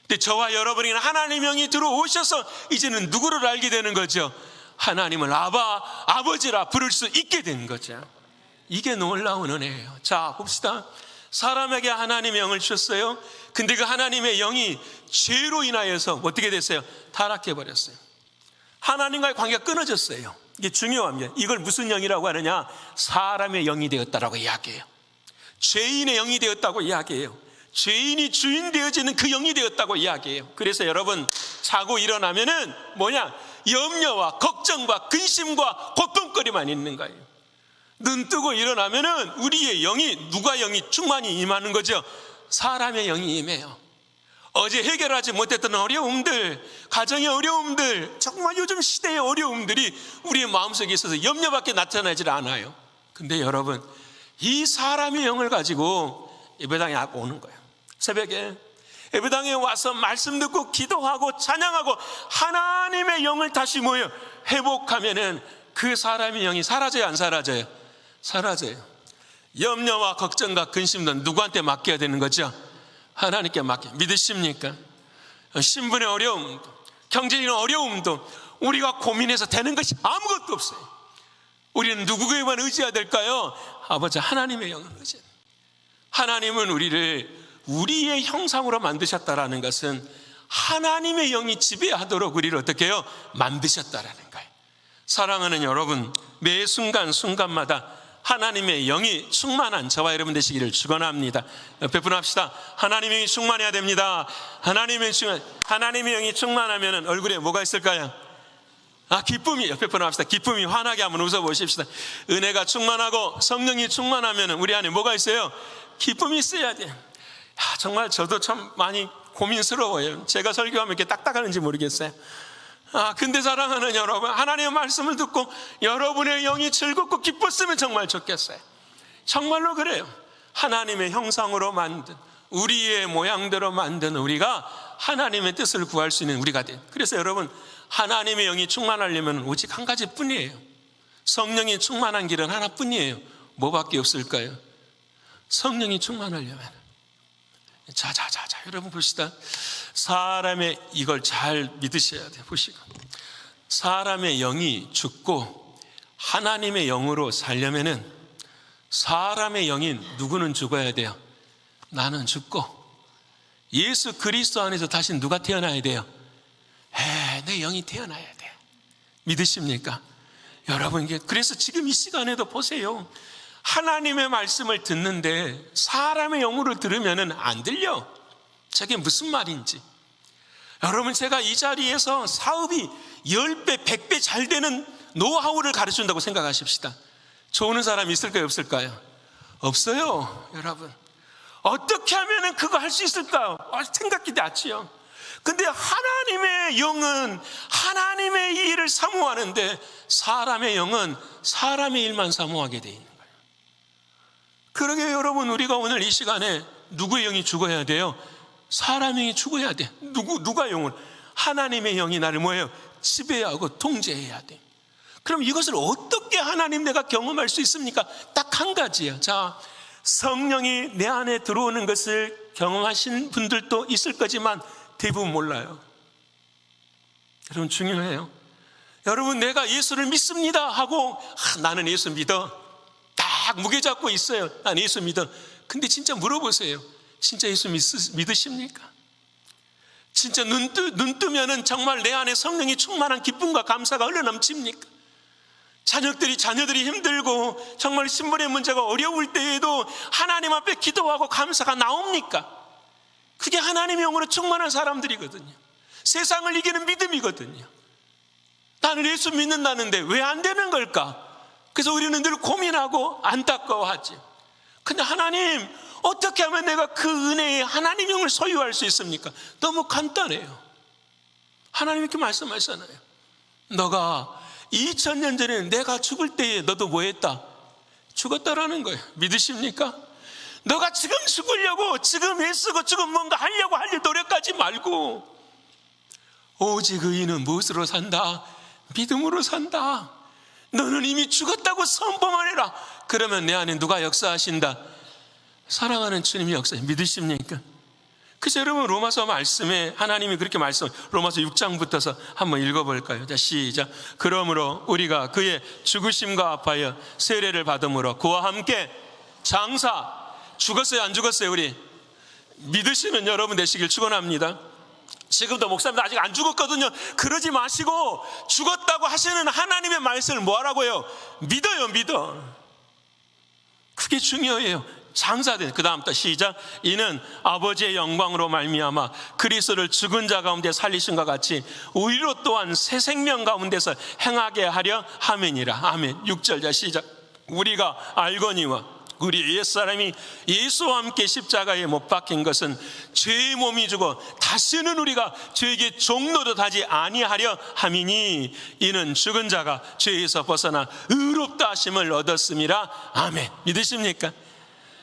근데 저와 여러분에게는 하나님의 영이 들어오셔서 이제는 누구를 알게 되는 거죠? 하나님을 아바, 아버지라 부를 수 있게 된 거죠. 이게 놀라운 은혜예요. 자, 봅시다. 사람에게 하나님의 영을 주셨어요. 근데 그 하나님의 영이 죄로 인하여서 어떻게 됐어요? 타락해버렸어요. 하나님과의 관계가 끊어졌어요. 이게 중요합니다. 이걸 무슨 영이라고 하느냐? 사람의 영이 되었다라고 이야기해요. 죄인의 영이 되었다고 이야기해요. 죄인이 주인 되어지는 그 영이 되었다고 이야기해요. 그래서 여러분 자고 일어나면은 뭐냐? 염려와 걱정과 근심과 고통거리만 있는 거예요. 눈 뜨고 일어나면은 우리의 영이, 누가 영이 충만히 임하는 거죠? 사람의 영이 임해요. 어제 해결하지 못했던 어려움들, 가정의 어려움들, 정말 요즘 시대의 어려움들이 우리의 마음속에 있어서 염려밖에 나타나질 않아요. 근데 여러분, 이 사람의 영을 가지고 예배당에 오는 거예요. 새벽에 예배당에 와서 말씀 듣고 기도하고 찬양하고 하나님의 영을 다시 모여 회복하면은 그 사람의 영이 사라져요, 안 사라져요? 사라져요. 염려와 걱정과 근심도 누구한테 맡겨야 되는 거죠? 하나님께 맡겨. 믿으십니까? 신분의 어려움도, 경제적인 어려움도 우리가 고민해서 되는 것이 아무것도 없어요. 우리는 누구에게만 의지해야 될까요? 아버지 하나님의 영을 의지해야 돼요. 하나님은 우리를 우리의 형상으로 만드셨다라는 것은 하나님의 영이 지배하도록 우리를 어떻게 해요? 만드셨다라는 거예요. 사랑하는 여러분, 매 순간순간마다 하나님의 영이 충만한 저와 여러분 되시기를 축원합니다. 옆에 분 합시다. 하나님의 영이 충만해야 됩니다. 하나님의 영이 충만하면 얼굴에 뭐가 있을까요? 기쁨이. 옆에 분 합시다. 기쁨이. 환하게 한번 웃어보십시다. 은혜가 충만하고 성령이 충만하면 우리 안에 뭐가 있어요? 기쁨이 있어야 돼요. 정말 저도 참 많이 고민스러워요. 제가 설교하면 이렇게 딱딱하는지 모르겠어요. 근데 사랑하는 여러분, 하나님의 말씀을 듣고 여러분의 영이 즐겁고 기뻤으면 정말 좋겠어요. 정말로 그래요. 하나님의 형상으로 만든, 우리의 모양대로 만든 우리가 하나님의 뜻을 구할 수 있는 우리가 돼. 그래서 여러분, 하나님의 영이 충만하려면 오직 한 가지뿐이에요. 성령이 충만한 길은 하나뿐이에요. 뭐밖에 없을까요? 성령이 충만하려면. 자, 여러분 봅시다. 사람의, 이걸 잘 믿으셔야 돼요. 보시고, 사람의 영이 죽고 하나님의 영으로 살려면은 사람의 영인 누구는 죽어야 돼요? 나는 죽고 예수 그리스도 안에서 다시 누가 태어나야 돼요? 내 영이 태어나야 돼. 믿으십니까? 여러분, 그래서 지금 이 시간에도 보세요. 하나님의 말씀을 듣는데 사람의 영으로 들으면 안 들려. 저게 무슨 말인지. 여러분, 제가 이 자리에서 사업이 10배, 100배 잘 되는 노하우를 가르친다고 생각하십시다. 좋은 사람이 있을까요, 없을까요? 없어요. 여러분, 어떻게 하면 그거 할 수 있을까요? 생각이 낫지요. 근데 하나님의 영은 하나님의 일을 사모하는데 사람의 영은 사람의 일만 사모하게 돼 있는 거예요. 그러게 여러분, 우리가 오늘 이 시간에 누구의 영이 죽어야 돼요? 사람의 영이 죽어야 돼. 누가 영을? 하나님의 영이 나를 뭐예요? 지배하고 통제해야 돼. 그럼 이것을 어떻게 하나님 내가 경험할 수 있습니까? 딱 한 가지예요. 자, 성령이 내 안에 들어오는 것을 경험하신 분들도 있을 거지만 대부분 몰라요. 여러분, 중요해요. 여러분, 내가 예수를 믿습니다 하고 나는 예수 믿어. 딱 무게 잡고 있어요. 난 예수 믿어. 근데 진짜 물어보세요. 진짜 예수 믿으십니까? 진짜 눈 뜨면은 정말 내 안에 성령이 충만한 기쁨과 감사가 흘러넘칩니까? 자녀들이 힘들고 정말 신분의 문제가 어려울 때에도 하나님 앞에 기도하고 감사가 나옵니까? 그게 하나님의 영으로 충만한 사람들이거든요. 세상을 이기는 믿음이거든요. 나는 예수 믿는다는데 왜 안 되는 걸까? 그래서 우리는 늘 고민하고 안타까워하지. 근데 하나님, 어떻게 하면 내가 그 은혜의 하나님 영을 소유할 수 있습니까? 너무 간단해요. 하나님 이렇게 말씀하시잖아요. 너가 2000년 전에 내가 죽을 때에 너도 뭐 했다? 죽었다라는 거예요. 믿으십니까? 너가 지금 죽으려고 지금 애쓰고 지금 뭔가 하려고 할 노력하지 말고 오직 의인은 무엇으로 산다? 믿음으로 산다. 너는 이미 죽었다고 선포만 해라. 그러면 내 안에 누가 역사하신다? 사랑하는 주님이 역사해. 믿으십니까? 그래서 여러분 로마서 말씀에 하나님이 그렇게 로마서 6장부터서 한번 읽어볼까요? 자, 시작. 그러므로 우리가 그의 죽으심과 합하여 세례를 받음으로 그와 함께 장사 죽었어요 안 죽었어요? 우리 믿으시면 여러분 되시길 축원합니다. 지금도 목사님도 아직 안 죽었거든요. 그러지 마시고 죽었다고 하시는 하나님의 말씀을 뭐하라고요? 믿어. 그게 중요해요. 장사된. 그 다음부터 시작. 이는 아버지의 영광으로 말미암아 그리스도를 죽은 자 가운데 살리신과 같이 우리로 또한 새 생명 가운데서 행하게 하려 함이니라. 아멘. 6절 시작. 우리가 알거니와 우리 옛사람이 예수와 함께 십자가에 못 박힌 것은 죄의 몸이 죽어 다시는 우리가 죄에게 종노릇하지 아니하려 함이니 이는 죽은 자가 죄에서 벗어나 의롭다 하심을 얻었음이라. 아멘. 믿으십니까?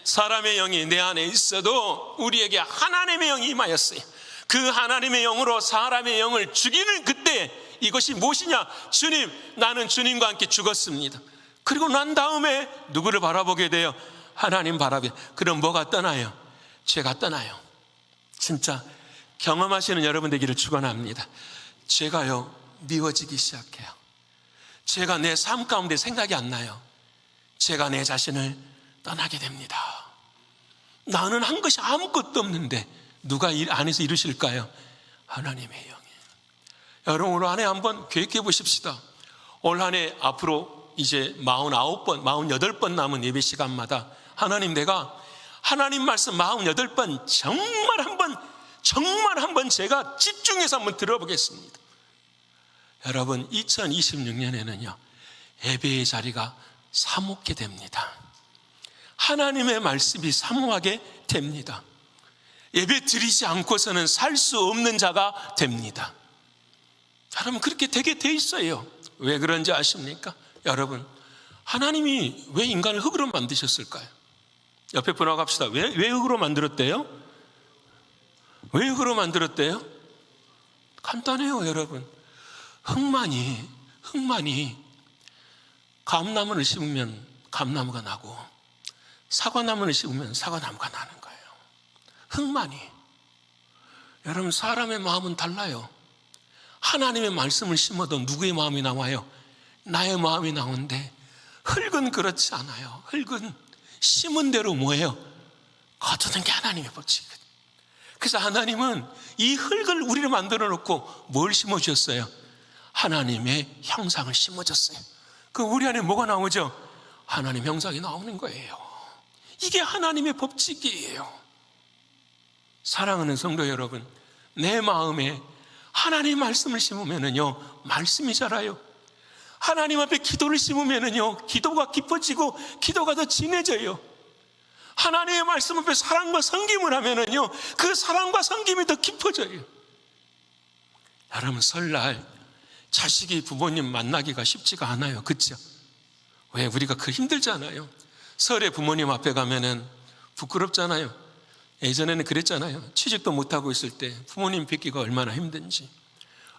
사람의 영이 내 안에 있어도 우리에게 하나님의 영이 임하였어요. 그 하나님의 영으로 사람의 영을 죽이는 그때 이것이 무엇이냐? 주님, 나는 주님과 함께 죽었습니다. 그리고 난 다음에 누구를 바라보게 돼요? 하나님 바라보게. 그럼 뭐가 떠나요? 죄가 떠나요. 진짜 경험하시는 여러분 되기를 축원합니다. 죄가요 미워지기 시작해요. 죄가 내 삶 가운데 생각이 안 나요. 죄가 내 자신을 떠나게 됩니다. 나는 한 것이 아무것도 없는데 누가 이 안에서 이루실까요? 하나님의 영이. 여러분 올 한 해 한번 계획해 보십시다. 올 한 해 앞으로 이제 49번, 48번 남은 예배 시간마다 하나님, 내가 하나님 말씀 48번 정말 한번 제가 집중해서 한번 들어보겠습니다. 여러분 2026년에는요 예배의 자리가 사모하게 됩니다. 하나님의 말씀이 사모하게 됩니다. 예배 드리지 않고서는 살 수 없는 자가 됩니다. 여러분 그렇게 되게 돼 있어요. 왜 그런지 아십니까? 여러분 하나님이 왜 인간을 흙으로 만드셨을까요? 옆에 분하고 합시다. 왜 흙으로 만들었대요? 왜 흙으로 만들었대요? 간단해요. 여러분 흙만이 감나무를 심으면 감나무가 나고 사과나무를 심으면 사과나무가 나는 거예요. 흙만이. 여러분 사람의 마음은 달라요. 하나님의 말씀을 심어도 누구의 마음이 나와요? 나의 마음이 나오는데 흙은 그렇지 않아요. 흙은 심은 대로 뭐예요? 거두는 게 하나님의 법칙이거든요. 그래서 하나님은 이 흙을 우리를 만들어 놓고 뭘 심어주셨어요? 하나님의 형상을 심어줬어요. 그 우리 안에 뭐가 나오죠? 하나님 형상이 나오는 거예요. 이게 하나님의 법칙이에요. 사랑하는 성도 여러분, 내 마음에 하나님의 말씀을 심으면은요 말씀이 자라요. 하나님 앞에 기도를 심으면은요 기도가 깊어지고 기도가 더 진해져요. 하나님의 말씀 앞에 사랑과 섬김을 하면은요 그 사랑과 섬김이 더 깊어져요. 여러분 설날 자식이 부모님 만나기가 쉽지가 않아요. 그렇죠? 왜? 우리가 그 힘들잖아요. 설에 부모님 앞에 가면은 부끄럽잖아요. 예전에는 그랬잖아요. 취직도 못하고 있을 때 부모님 뵙기가 얼마나 힘든지,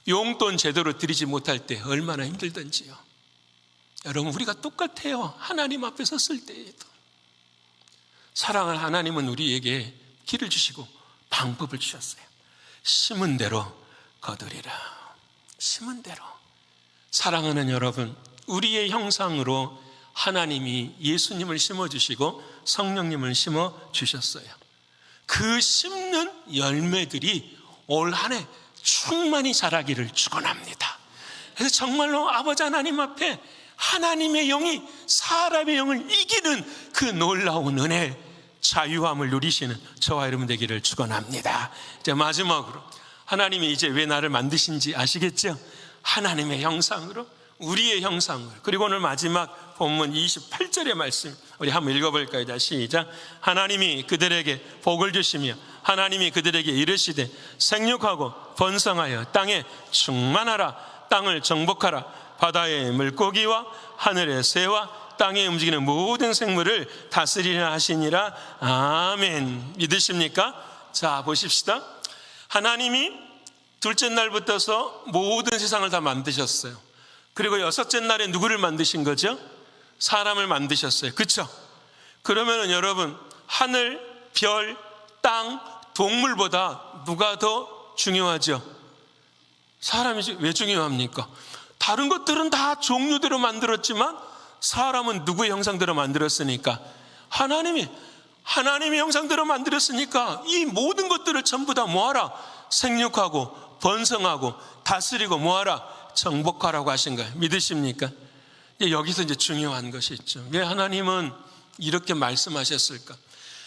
용돈 제대로 드리지 못할 때 얼마나 힘들던지요. 여러분 우리가 똑같아요. 하나님 앞에 섰을 때에도. 사랑하는 하나님은 우리에게 길을 주시고 방법을 주셨어요. 심은 대로 거두리라. 심은 대로. 사랑하는 여러분, 우리의 형상으로 하나님이 예수님을 심어주시고 성령님을 심어주셨어요. 그 심는 열매들이 올 한 해 충만히 자라기를 축원합니다. 그래서 정말로 아버지 하나님 앞에 하나님의 영이 사람의 영을 이기는 그 놀라운 은혜, 자유함을 누리시는 저와 여러분 되기를 축원합니다. 이제 마지막으로 하나님이 이제 왜 나를 만드신지 아시겠죠? 하나님의 형상으로 우리의 형상을. 그리고 오늘 마지막 본문 28절의 말씀 우리 한번 읽어볼까요? 자, 시작. 하나님이 그들에게 복을 주시며 하나님이 그들에게 이르시되 생육하고 번성하여 땅에 충만하라. 땅을 정복하라. 바다의 물고기와 하늘의 새와 땅에 움직이는 모든 생물을 다스리라 하시니라. 아멘. 믿으십니까? 자, 보십시다. 하나님이 둘째 날부터서 모든 세상을 다 만드셨어요. 그리고 여섯째 날에 누구를 만드신 거죠? 사람을 만드셨어요. 그렇죠? 그러면은 여러분, 하늘, 별, 땅, 동물보다 누가 더 중요하죠? 사람이지. 왜 중요합니까? 다른 것들은 다 종류대로 만들었지만 사람은 누구의 형상대로 만들었으니까? 하나님의 형상대로 만들었으니까 이 모든 것들을 전부 다 뭐하라? 생육하고 번성하고 다스리고 뭐하라? 정복하라고 하신 거예요. 믿으십니까? 여기서 이제 중요한 것이 있죠. 왜 하나님은 이렇게 말씀하셨을까?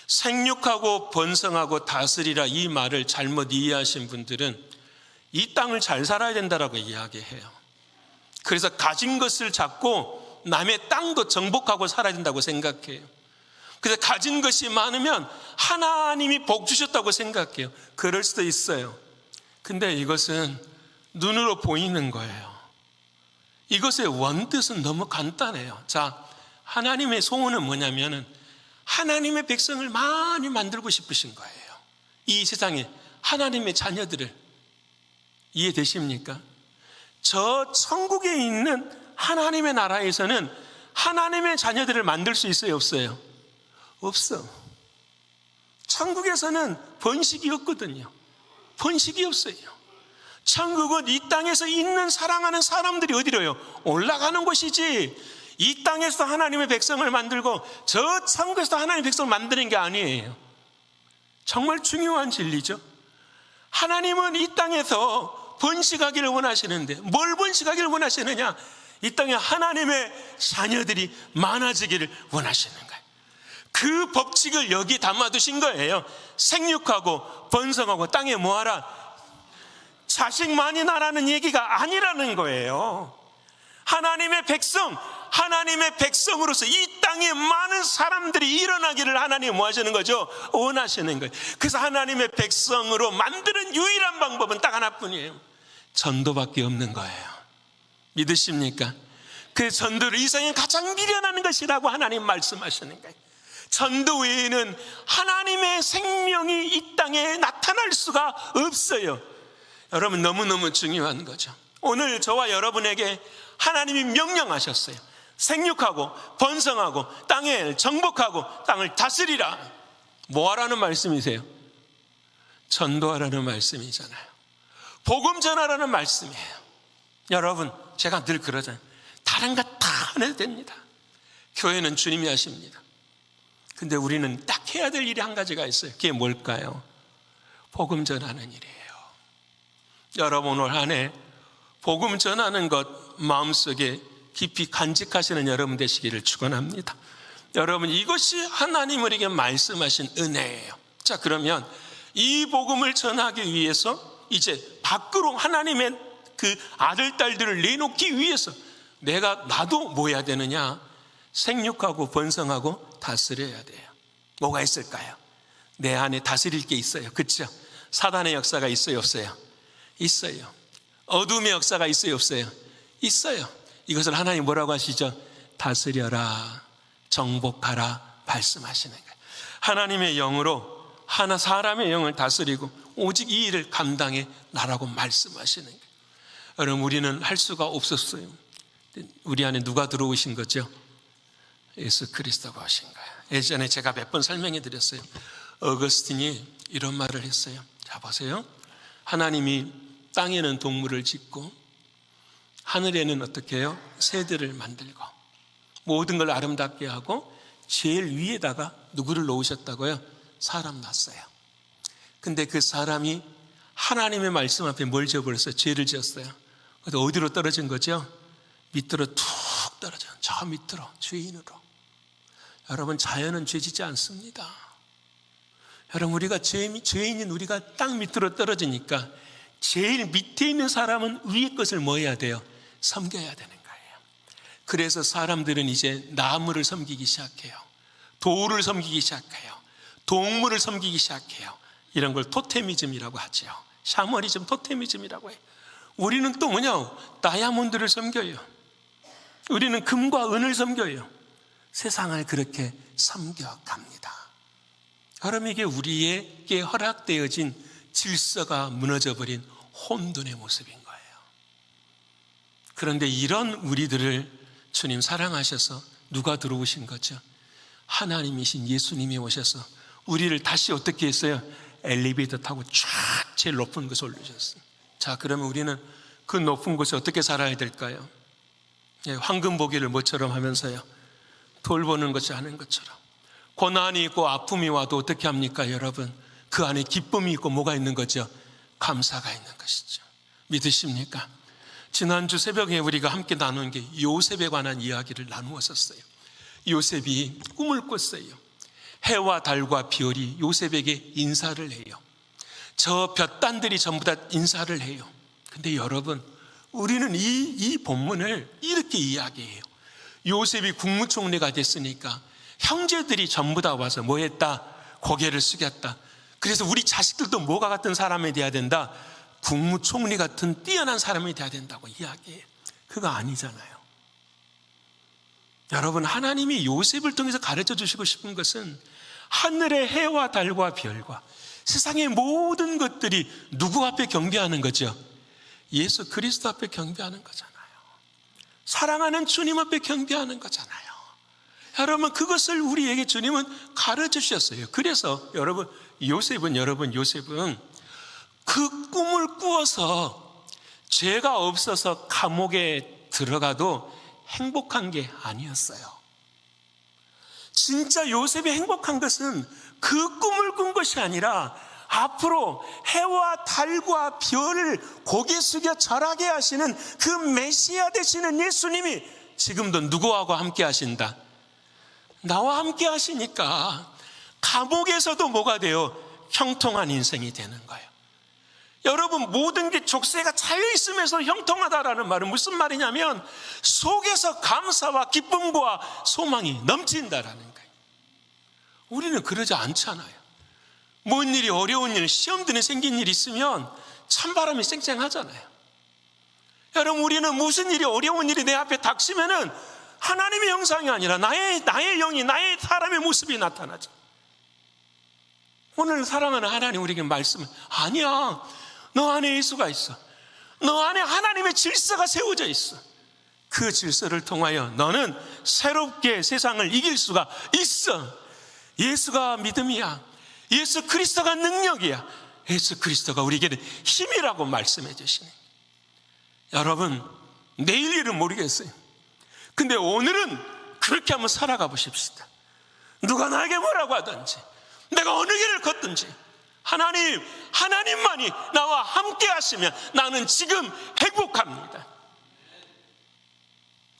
생육하고 번성하고 다스리라 이 말을 잘못 이해하신 분들은 이 땅을 잘 살아야 된다라고 이야기해요. 그래서 가진 것을 잡고 남의 땅도 정복하고 살아야 된다고 생각해요. 그래서 가진 것이 많으면 하나님이 복 주셨다고 생각해요. 그럴 수도 있어요. 근데 이것은 눈으로 보이는 거예요. 이것의 원뜻은 너무 간단해요. 자, 하나님의 소원은 뭐냐면은 하나님의 백성을 많이 만들고 싶으신 거예요. 이 세상에 하나님의 자녀들을. 이해되십니까? 저 천국에 있는 하나님의 나라에서는 하나님의 자녀들을 만들 수 있어요, 없어요? 없어. 천국에서는 번식이 없거든요. 번식이 없어요. 천국은 이 땅에서 있는 사랑하는 사람들이 어디로요? 올라가는 곳이지. 이 땅에서 하나님의 백성을 만들고 저 천국에서 하나님의 백성을 만드는 게 아니에요. 정말 중요한 진리죠. 하나님은 이 땅에서 번식하기를 원하시는데 뭘 번식하기를 원하시느냐? 이 땅에 하나님의 자녀들이 많아지기를 원하시는 거예요. 그 법칙을 여기 담아두신 거예요. 생육하고 번성하고 땅에 뭐하라? 자식 많이 나라는 얘기가 아니라는 거예요. 하나님의 백성으로서 이 땅에 많은 사람들이 일어나기를 하나님이 뭐 하시는 거죠? 원하시는 거예요. 그래서 하나님의 백성으로 만드는 유일한 방법은 딱 하나뿐이에요. 전도밖에 없는 거예요. 믿으십니까? 그 전도를 이 세상에 가장 미련한 것이라고 하나님 말씀하시는 거예요. 전도 외에는 하나님의 생명이 이 땅에 나타날 수가 없어요. 여러분, 너무너무 중요한 거죠. 오늘 저와 여러분에게 하나님이 명령하셨어요. 생육하고 번성하고 땅을 정복하고 땅을 다스리라. 뭐 하라는 말씀이세요? 전도하라는 말씀이잖아요. 복음 전하라는 말씀이에요. 여러분, 제가 늘 그러잖아요. 다른 것 다 안 해도 됩니다. 교회는 주님이 하십니다. 근데 우리는 딱 해야 될 일이 한 가지가 있어요. 그게 뭘까요? 복음 전하는 일이에요. 여러분, 올 한 해 복음 전하는 것 마음속에 깊이 간직하시는 여러분 되시기를 축원합니다. 여러분, 이것이 하나님 우리에게 말씀하신 은혜예요. 자, 그러면 이 복음을 전하기 위해서 이제 밖으로 하나님의 그 아들, 딸들을 내놓기 위해서 나도 뭐 해야 되느냐? 생육하고 번성하고 다스려야 돼요. 뭐가 있을까요? 내 안에 다스릴 게 있어요. 그렇죠? 사단의 역사가 있어요, 없어요? 있어요. 어둠의 역사가 있어요, 없어요? 있어요. 이것을 하나님 뭐라고 하시죠? 다스려라, 정복하라 말씀하시는 거예요. 하나님의 영으로 사람의 영을 다스리고 오직 이 일을 감당해 나라고 말씀하시는 거예요. 여러분, 우리는 할 수가 없었어요. 우리 안에 누가 들어오신 거죠? 예수 그리스도가 오신 거예요. 예전에 제가 몇 번 설명해 드렸어요. 어거스틴이 이런 말을 했어요. 자, 보세요. 하나님이 땅에는 동물을 짓고 하늘에는 어떻게 해요? 새들을 만들고 모든 걸 아름답게 하고 제일 위에다가 누구를 놓으셨다고요? 사람 놨어요. 근데 그 사람이 하나님의 말씀 앞에 뭘 지어버렸어요? 죄를 지었어요. 그래서 어디로 떨어진 거죠? 밑으로 툭 떨어져요. 저 밑으로, 죄인으로. 여러분, 자연은 죄짓지 않습니다. 여러분, 우리가 죄인인 우리가 땅 밑으로 떨어지니까 제일 밑에 있는 사람은 위의 것을 뭐 해야 돼요? 섬겨야 되는 거예요. 그래서 사람들은 이제 나무를 섬기기 시작해요. 돌을 섬기기 시작해요. 동물을 섬기기 시작해요. 이런 걸 토테미즘이라고 하죠. 샤머니즘, 토테미즘이라고 해요. 우리는 또 뭐냐? 다이아몬드를 섬겨요. 우리는 금과 은을 섬겨요. 세상을 그렇게 섬겨갑니다. 여러분, 이게 우리에게 허락되어진 질서가 무너져버린 혼돈의 모습인 거예요. 그런데 이런 우리들을 주님 사랑하셔서 누가 들어오신 거죠? 하나님이신 예수님이 오셔서 우리를 다시 어떻게 했어요? 엘리베이터 타고 쫙 제일 높은 곳에 올리셨어요. 자, 그러면 우리는 그 높은 곳에 어떻게 살아야 될까요? 황금보기를 뭐처럼 하면서요? 돌보는 것이 하는 것처럼. 고난이 있고 아픔이 와도 어떻게 합니까, 여러분? 그 안에 기쁨이 있고 뭐가 있는 거죠? 감사가 있는 것이죠. 믿으십니까? 지난주 새벽에 우리가 함께 나눈 게 요셉에 관한 이야기를 나누었었어요. 요셉이 꿈을 꿨어요. 해와 달과 별이 요셉에게 인사를 해요. 저 볕단들이 전부 다 인사를 해요. 근데 여러분, 우리는 이 본문을 이렇게 이야기해요. 요셉이 국무총리가 됐으니까 형제들이 전부 다 와서 뭐 했다? 고개를 숙였다. 그래서 우리 자식들도 뭐가 같은 사람이 돼야 된다? 국무총리 같은 뛰어난 사람이 돼야 된다고 이야기해요. 그거 아니잖아요. 여러분, 하나님이 요셉을 통해서 가르쳐 주시고 싶은 것은 하늘의 해와 달과 별과 세상의 모든 것들이 누구 앞에 경배하는 거죠? 예수 그리스도 앞에 경배하는 거잖아요. 사랑하는 주님 앞에 경배하는 거잖아요. 여러분, 그것을 우리에게 주님은 가르쳐 주셨어요. 그래서 여러분, 요셉은 그 꿈을 꾸어서 죄가 없어서 감옥에 들어가도 행복한 게 아니었어요. 진짜 요셉이 행복한 것은 그 꿈을 꾼 것이 아니라 앞으로 해와 달과 별을 고개 숙여 절하게 하시는 그 메시아 되시는 예수님이 지금도 누구하고 함께 하신다? 나와 함께 하시니까 감옥에서도 뭐가 돼요? 형통한 인생이 되는 거예요. 여러분, 모든 게 족쇄가 차여있으면서 형통하다라는 말은 무슨 말이냐면 속에서 감사와 기쁨과 소망이 넘친다라는 거예요. 우리는 그러지 않잖아요. 뭔 일이, 어려운 일, 시험 드는 생긴 일 있으면 찬바람이 쌩쌩하잖아요. 여러분, 우리는 무슨 일이, 어려운 일이 내 앞에 닥치면은 하나님의 형상이 아니라 나의 영이, 나의 사람의 모습이 나타나죠. 오늘 사랑하는 하나님 우리에게 말씀을, 아니야, 너 안에 예수가 있어. 너 안에 하나님의 질서가 세워져 있어. 그 질서를 통하여 너는 새롭게 세상을 이길 수가 있어. 예수가 믿음이야. 예수 그리스도가 능력이야. 예수 그리스도가 우리에게는 힘이라고 말씀해 주시네. 여러분, 내일 일은 모르겠어요. 근데 오늘은 그렇게 한번 살아가 보십시다. 누가 나에게 뭐라고 하든지, 내가 어느 길을 걷든지 하나님만이 나와 함께 하시면 나는 지금 행복합니다.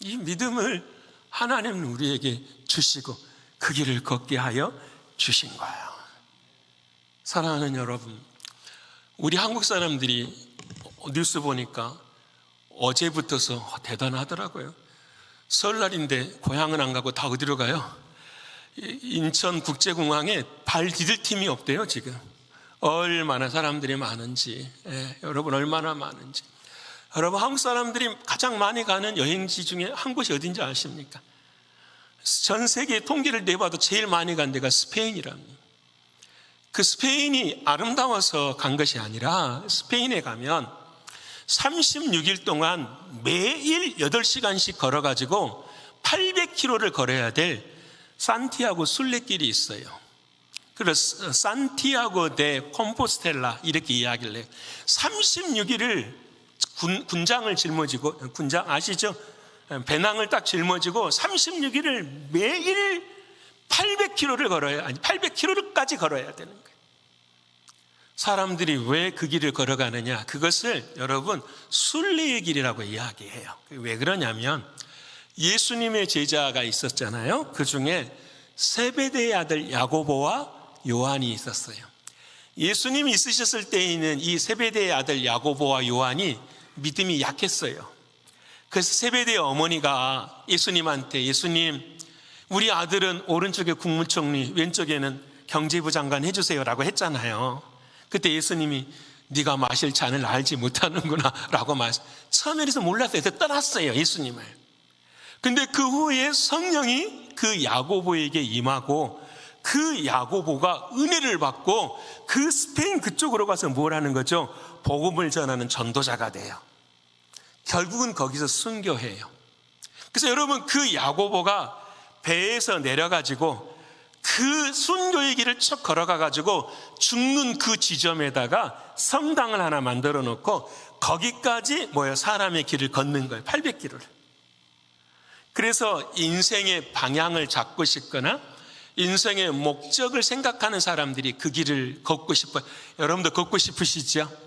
이 믿음을 하나님은 우리에게 주시고 그 길을 걷게 하여 주신 거예요. 사랑하는 여러분, 우리 한국 사람들이 뉴스 보니까 어제부터서 대단하더라고요. 설날인데 고향은 안 가고 다 어디로 가요? 인천국제공항에 발 디딜 틈이 없대요. 지금 얼마나 사람들이 많은지, 여러분 얼마나 많은지. 여러분, 한국 사람들이 가장 많이 가는 여행지 중에 한 곳이 어딘지 아십니까? 전 세계 통계를 내봐도 제일 많이 간 데가 스페인이랍니다. 그 스페인이 아름다워서 간 것이 아니라 스페인에 가면 36일 동안 매일 8시간씩 걸어가지고 800km를 걸어야 될 산티아고 순례길이 있어요. 그래서 산티아고 데 콤포스텔라 이렇게 이야기를 해요. 36일을 군장을 짊어지고, 군장 아시죠? 배낭을 딱 짊어지고 36일을 매일 800km를 걸어야, 아니 800km까지 걸어야 되는 거예요. 사람들이 왜 그 길을 걸어가느냐? 그것을 여러분 순례의 길이라고 이야기해요. 왜 그러냐면 예수님의 제자가 있었잖아요. 그 중에 세베대의 아들 야고보와 요한이 있었어요. 예수님이 있으셨을 때에는 이 세베대의 아들 야고보와 요한이 믿음이 약했어요. 그래서 세베대의 어머니가 예수님한테, 예수님, 우리 아들은 오른쪽에 국무총리, 왼쪽에는 경제부 장관 해주세요라고 했잖아요. 그때 예수님이 네가 마실 잔을 알지 못하는구나 라고 처음에서 몰랐어요. 그래서 떠났어요, 예수님을. 근데 그 후에 성령이 그 야고보에게 임하고 그 야고보가 은혜를 받고 그 스페인 그쪽으로 가서 뭘 하는 거죠? 복음을 전하는 전도자가 돼요. 결국은 거기서 순교해요. 그래서 여러분, 그 야고보가 배에서 내려가지고 그 순교의 길을 쭉 걸어가가지고 죽는 그 지점에다가 성당을 하나 만들어 놓고 거기까지 사람의 길을 걷는 거예요. 800km를. 그래서 인생의 방향을 잡고 싶거나 인생의 목적을 생각하는 사람들이 그 길을 걷고 싶어요. 여러분도 걷고 싶으시죠?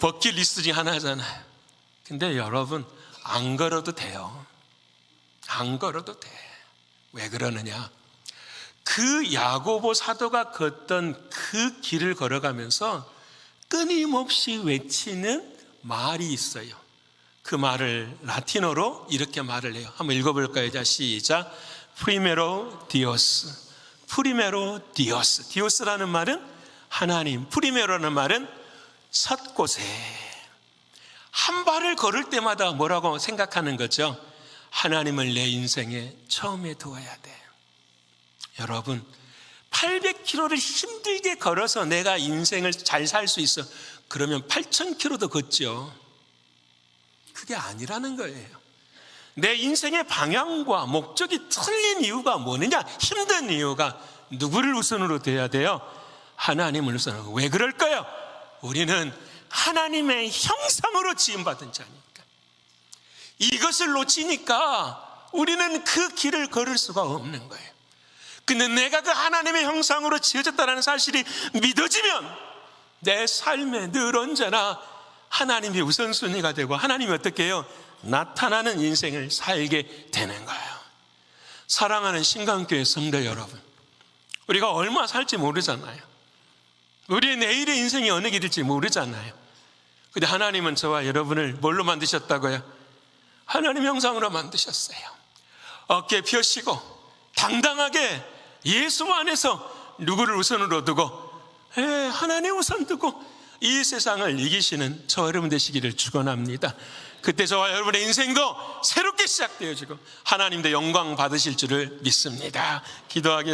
버킷리스트 중 하나잖아요. 근데 여러분, 안 걸어도 돼요. 안 걸어도 돼. 왜 그러느냐? 그 야고보 사도가 걷던 그 길을 걸어가면서 끊임없이 외치는 말이 있어요. 그 말을 라틴어로 이렇게 말을 해요. 한번 읽어볼까요? 자, 시작. 프리메로 디오스. 프리메로 디오스. 디오스라는 말은 하나님, 프리메로라는 말은 첫 곳에. 한 발을 걸을 때마다 뭐라고 생각하는 거죠? 하나님을 내 인생에 처음에 두어야 돼. 여러분, 800km를 힘들게 걸어서 내가 인생을 잘 살 수 있어. 그러면 8000km도 걷죠. 그게 아니라는 거예요. 내 인생의 방향과 목적이 틀린 이유가 뭐느냐? 힘든 이유가 누구를 우선으로 둬야 돼요? 하나님을 우선으로. 왜 그럴까요? 우리는 하나님의 형상으로 지음받은 자니까. 이것을 놓치니까 우리는 그 길을 걸을 수가 없는 거예요. 근데 내가 그 하나님의 형상으로 지어졌다는 사실이 믿어지면 내 삶에 늘 언제나 하나님이 우선순위가 되고 하나님이 어떻게 해요? 나타나는 인생을 살게 되는 거예요. 사랑하는 신강교회 성도 여러분, 우리가 얼마 살지 모르잖아요. 우리의 내일의 인생이 어느 길일지 모르잖아요. 근데 하나님은 저와 여러분을 뭘로 만드셨다고요? 하나님 형상으로 만드셨어요. 어깨 펴시고 당당하게 예수 안에서 누구를 우선으로 두고 하나님 우선 두고 이 세상을 이기시는 저와 여러분 되시기를 축원합니다. 그때 저와 여러분의 인생도 새롭게 시작되어지고 하나님도 영광 받으실 줄을 믿습니다. 기도하겠습니다.